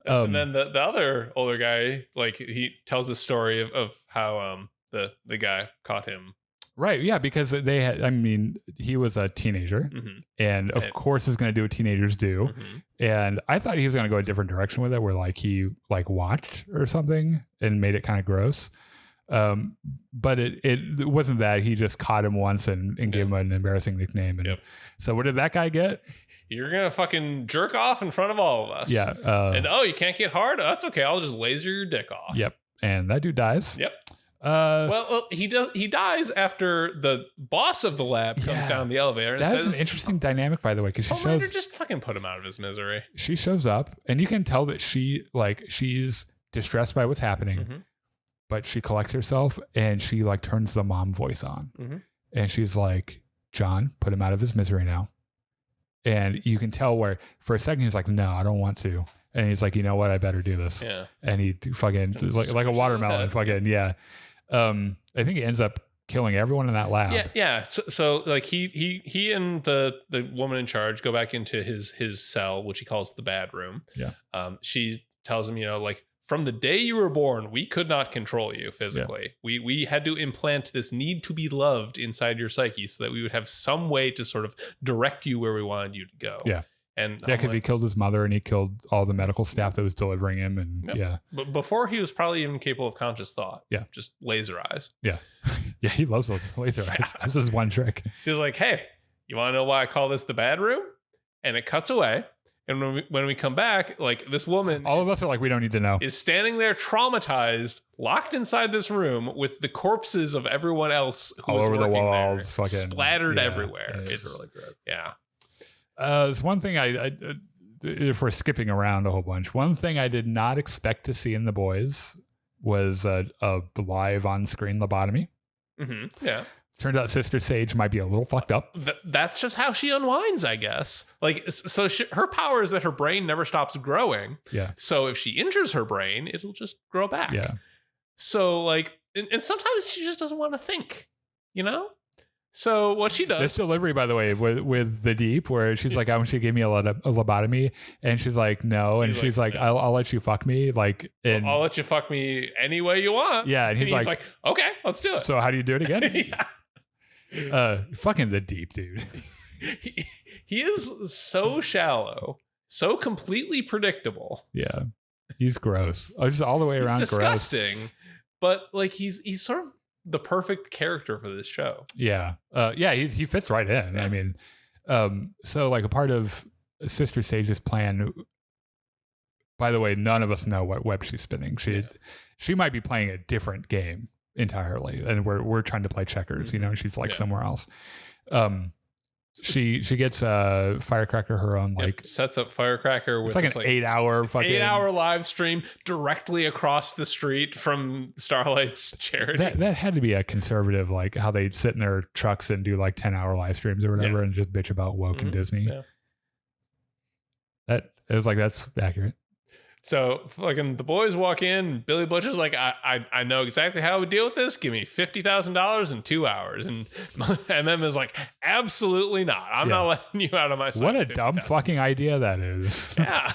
And then the other older guy, like he tells the story of how the guy caught him Right. Yeah. Because they had, I mean, he was a teenager and of course is going to do what teenagers do. And I thought he was going to go a different direction with it where like he like watched or something and made it kind of gross. But it wasn't that. He just caught him once and gave him an embarrassing nickname. And so what did that guy get? You're going to fucking jerk off in front of all of us. Yeah. And you can't get hard? Oh, that's okay. I'll just laser your dick off. Yep. And that dude dies. Yep. Well, he dies after the boss of the lab comes down the elevator. And That's an interesting dynamic, by the way, because she shows just fucking put him out of his misery. She shows up, and you can tell that she's distressed by what's happening, but she collects herself and she like turns the mom voice on, and she's like, "John, put him out of his misery now." And you can tell where for a second he's like, "No, I don't want to," and he's like, "You know what? I better do this." Yeah, and he fucking like a watermelon, fucking I think he ends up killing everyone in that lab. Yeah. So like he and the woman in charge go back into his cell, which he calls the bad room. Yeah. She tells him, like from the day you were born, we could not control you physically. Yeah. We had to implant this need to be loved inside your psyche so that we would have some way to sort of direct you where we wanted you to go. Yeah. And because he killed his mother and he killed all the medical staff that was delivering him. And but before he was probably even capable of conscious thought. Yeah. Just laser eyes. Yeah. Yeah. He loves those laser eyes. That's his one trick. She's like, "Hey, you want to know why I call this the bad room?" And it cuts away. And when we come back, like this woman, all of us are like, we don't need to know, is standing there traumatized, locked inside this room with the corpses of everyone else who all was over the walls, there, fucking splattered everywhere. It's really good. Yeah. There's one thing if we're skipping around a whole bunch, one thing I did not expect to see in The Boys was a live on-screen lobotomy. Yeah. Turns out Sister Sage might be a little fucked up. That's just how she unwinds, I guess. Like, so her power is that her brain never stops growing. Yeah. So if she injures her brain, it'll just grow back. Yeah. So like, and sometimes she just doesn't want to think, So what she does... This delivery, by the way, with the Deep, where she's like, "I want you to give me a lobotomy," and she's like, "No," and she's like, no. I'll let you fuck me, like, and I'll let you fuck me any way you want. Yeah, and he's like, "Okay, let's do it." So how do you do it again? Fucking the Deep, dude. He is so shallow, so completely predictable. Yeah, he's gross. Just all the way around, disgusting. Gross. But like, he's sort of the perfect character for this show. Yeah. He fits right in. Yeah. I mean, so like a part of Sister Sage's plan, by the way, none of us know what web she's spinning. She might be playing a different game entirely, and we're trying to play checkers, she's like somewhere else. She gets Firecracker her own sets up Firecracker with it's like an 8-hour live stream directly across the street from Starlight's charity. That had to be a conservative, like how they sit in their trucks and do like 10-hour live streams or whatever and just bitch about woke and Disney. Yeah. That it was like, that's accurate. So fucking the boys walk in. Billy Butcher's like, I know exactly how I would deal with this. Give me $50,000 in 2 hours. And MM is like, absolutely not. I'm not letting you out of my sight. What a dumb fucking idea that is. Yeah.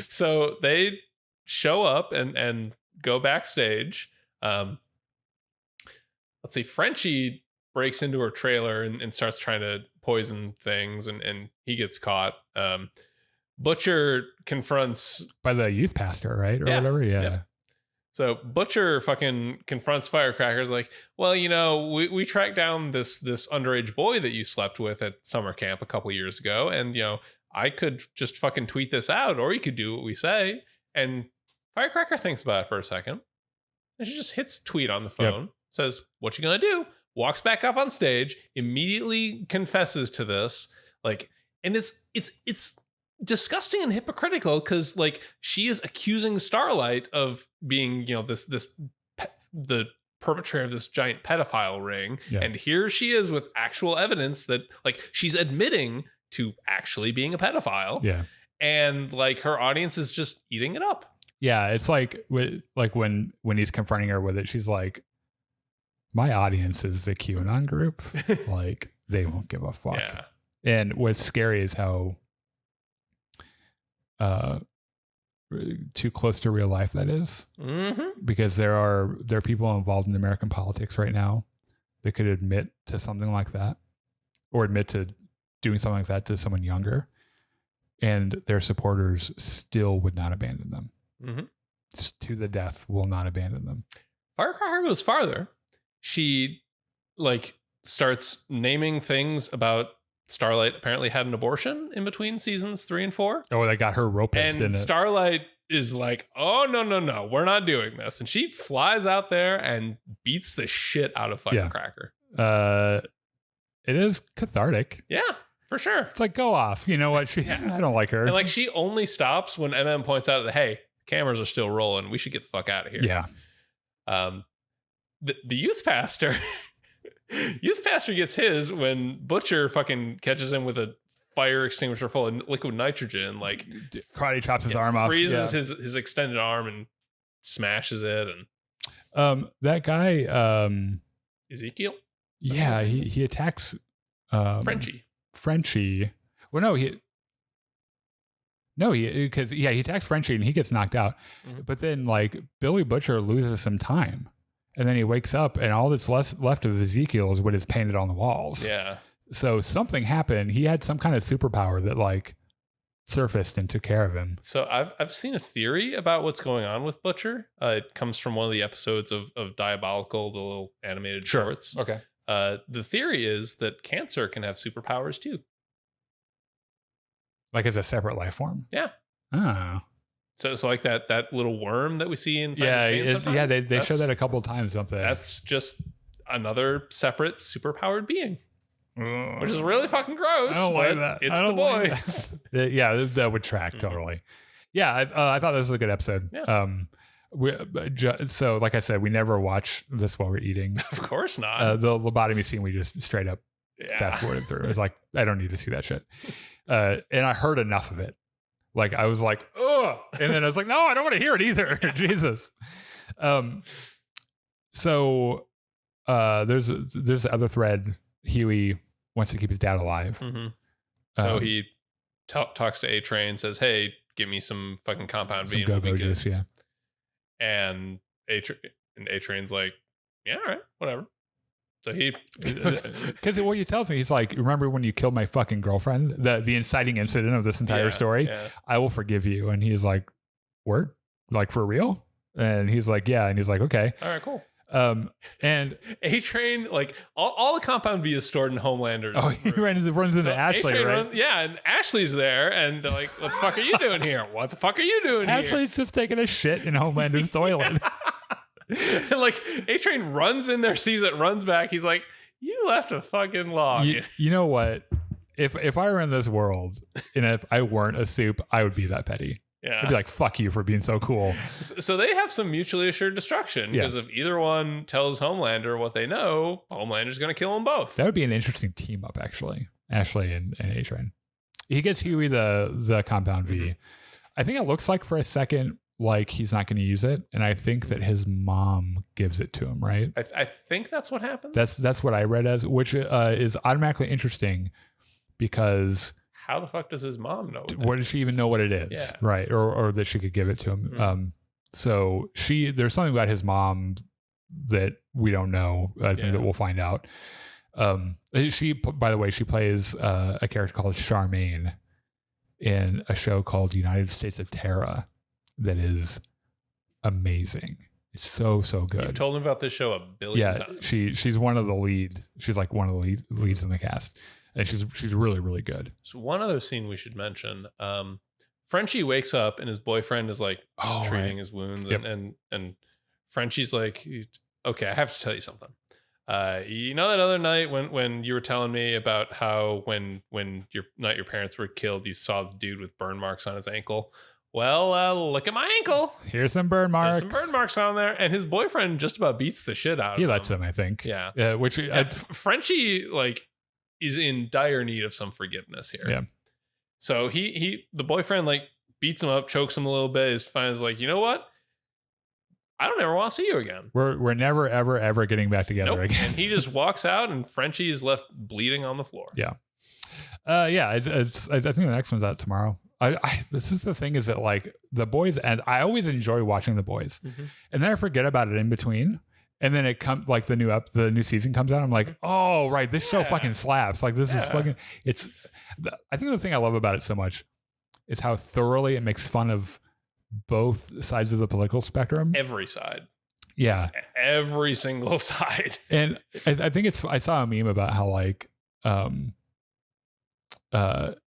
So they show up and go backstage. Let's see. Frenchie breaks into her trailer and starts trying to poison things, and he gets caught. Butcher confronts by the youth pastor, right? Or whatever. Yeah. So Butcher fucking confronts Firecrackers like, well, we tracked down this underage boy that you slept with at summer camp a couple years ago. And, I could just fucking tweet this out, or you could do what we say. And Firecracker thinks about it for a second. And she just hits tweet on the phone, says, "What you gonna do?" Walks back up on stage, immediately confesses to this. Like, and it's disgusting and hypocritical because like she is accusing Starlight of being the perpetrator of this giant pedophile ring, and here she is with actual evidence that like she's admitting to actually being a pedophile, and like her audience is just eating it up. It's like when he's confronting her with it, she's like, my audience is the QAnon group. Like, they won't give a fuck. And what's scary is how too close to real life that is, because there are people involved in American politics right now that could admit to something like that, or admit to doing something like that to someone younger, and their supporters still would not abandon them. Mm-hmm. Just to the death, will not abandon them. Firecracker goes farther. She starts naming things about Starlight apparently had an abortion in between seasons 3 and 4. Oh, they got her rapist in it. And Starlight is like, oh, no, we're not doing this. And she flies out there and beats the shit out of Firecracker. It is cathartic. Yeah, for sure. It's like, go off. You know what? I don't like her. And she only stops when MM points out that, hey, cameras are still rolling. We should get the fuck out of here. Yeah. The youth pastor... Youth pastor gets his when Butcher fucking catches him with a fire extinguisher full of liquid nitrogen, karate chops his arm off, freezes his extended arm and smashes it. And that guy Ezekiel, he attacks Frenchie. Well, he attacks Frenchie and he gets knocked out. Mm-hmm. But then Billy Butcher loses some time. And then he wakes up, and all that's left of Ezekiel is what is painted on the walls. Yeah. So something happened. He had some kind of superpower that surfaced and took care of him. So I've seen a theory about what's going on with Butcher. It comes from one of the episodes of Diabolical, the little animated shorts. Okay. The theory is that Cancer can have superpowers too. As a separate life form? Yeah. Oh. So that little worm that we see in they show that a couple of times, don't they? That's just another separate superpowered being, which is really fucking gross. I don't like that. It's the boys. Like that would track totally. Yeah, I thought this was a good episode. Yeah. So like I said, we never watch this while we're eating. Of course not. The lobotomy scene we just straight up fast forwarded through. It was like, I don't need to see that shit. And I heard enough of it. I was like, ugh. And then I was like, no, I don't want to hear it either. Jesus. So there's the other thread. Huey wants to keep his dad alive. Mm-hmm. So he talks to A-Train, says, hey, give me some fucking compound V. Go-go juice, yeah. And A-Train's like, yeah, all right, whatever. So he, because what he tells me, he's like, remember when you killed my fucking girlfriend, the inciting incident of this entire story? Yeah. I will forgive you. And he's like, word? For real? And he's like, yeah. And he's like, okay. All right, cool. And A-Train, all the compound V is stored in Homelander's. Oh, he runs into Ashley, A-Train right? and Ashley's there, and they're like, what the fuck are you doing here? What the fuck are you doing here? Ashley's just taking a shit in Homelander's toilet. And A-Train runs in there, sees it, runs back. He's like, you left a fucking log. You know what? If I were in this world and if I weren't a soup, I would be that petty. Yeah. I'd be like, fuck you for being so cool. So they have some mutually assured destruction because if either one tells Homelander what they know, Homelander's going to kill them both. That would be an interesting team up, actually. Ashley and A-Train. He gets Huey the compound V. Mm-hmm. I think it looks like for a second he's not going to use it, and I think that his mom gives it to him, right? I think that's what happened. That's what I read as, which is automatically interesting because how the fuck does his mom know? What does she even know what it is? Yeah. Right, or that she could give it to him. Mm-hmm. So there's something about his mom that we don't know. I think that we'll find out. She, by the way, she plays a character called Charmaine in a show called United States of Terra. That is amazing. It's so good. You've told him about this show a billion times. She's one of the lead. She's one of the leads in the cast, and she's really, really good. So one other scene we should mention. Frenchie wakes up and his boyfriend is treating his wounds, and Frenchie's like, okay, I have to tell you something. You know that other night when you were telling me about how when your parents were killed, you saw the dude with burn marks on his ankle. Well, look at my ankle. Here's some burn marks. There's some burn marks on there, and his boyfriend just about beats the shit out of him. He lets him, I think. Yeah. Which Frenchie is in dire need of some forgiveness here. Yeah. So the boyfriend beats him up, chokes him a little bit. His friend is like, you know what? I don't ever want to see you again. We're never ever getting back together again. And he just walks out, and Frenchie is left bleeding on the floor. Yeah. I think the next one's out tomorrow. This is the thing is that The Boys, and I always enjoy watching The Boys, mm-hmm. and then I forget about it in between, And then it comes like the new season comes out. I'm like, oh right, this show fucking slaps. Like this is fucking. I think the thing I love about it so much is how thoroughly it makes fun of both sides of the political spectrum. Every side. Yeah. Every single side. And I think I saw a meme about how like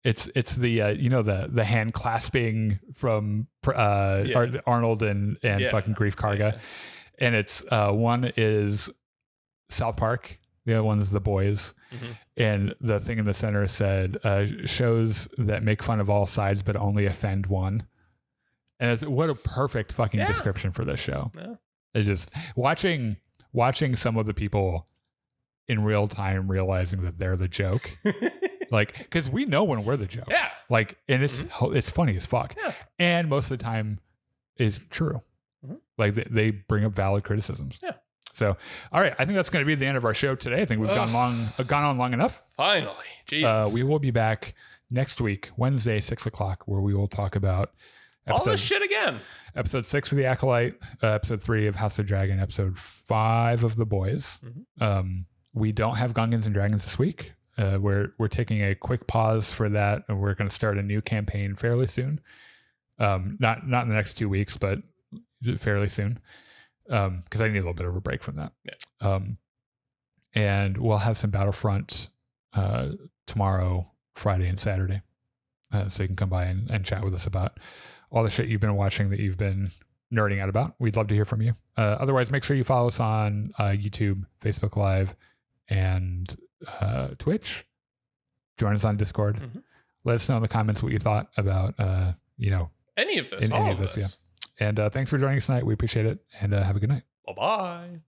it's the the hand clasping from Arnold and fucking Grief Karga. Yeah. And it's one is South Park, the other one is The Boys. Mm-hmm. And the thing in the center said shows that make fun of all sides but only offend one. And what a perfect fucking description for this show. Yeah. It's just watching some of the people in real time realizing that they're the joke. Like, because we know when we're the joke. Yeah. Like, and it's funny as fuck. Yeah. And most of the time is true. Mm-hmm. Like they bring up valid criticisms. Yeah. So, all right, I think that's going to be the end of our show today. I think we've gone on long enough. Finally, Jesus. We will be back next week, Wednesday, 6:00, where we will talk about all this shit again. Episode 6 of The Acolyte, episode 3 of House of Dragon, episode 5 of The Boys. Mm-hmm. We don't have Gungans and Dragons this week. We're taking a quick pause for that, and we're going to start a new campaign fairly soon. Not in the next 2 weeks, but fairly soon. Because I need a little bit of a break from that. Yeah. And we'll have some Battlefront tomorrow, Friday, and Saturday. So you can come by and chat with us about all the shit you've been watching that you've been nerding out about. We'd love to hear from you. Otherwise, make sure you follow us on YouTube, Facebook Live, and Twitch. Join us on Discord. Mm-hmm. Let us know in the comments what you thought about any of this. Yeah. And thanks for joining us tonight. We appreciate it. And have a good night. Bye-bye.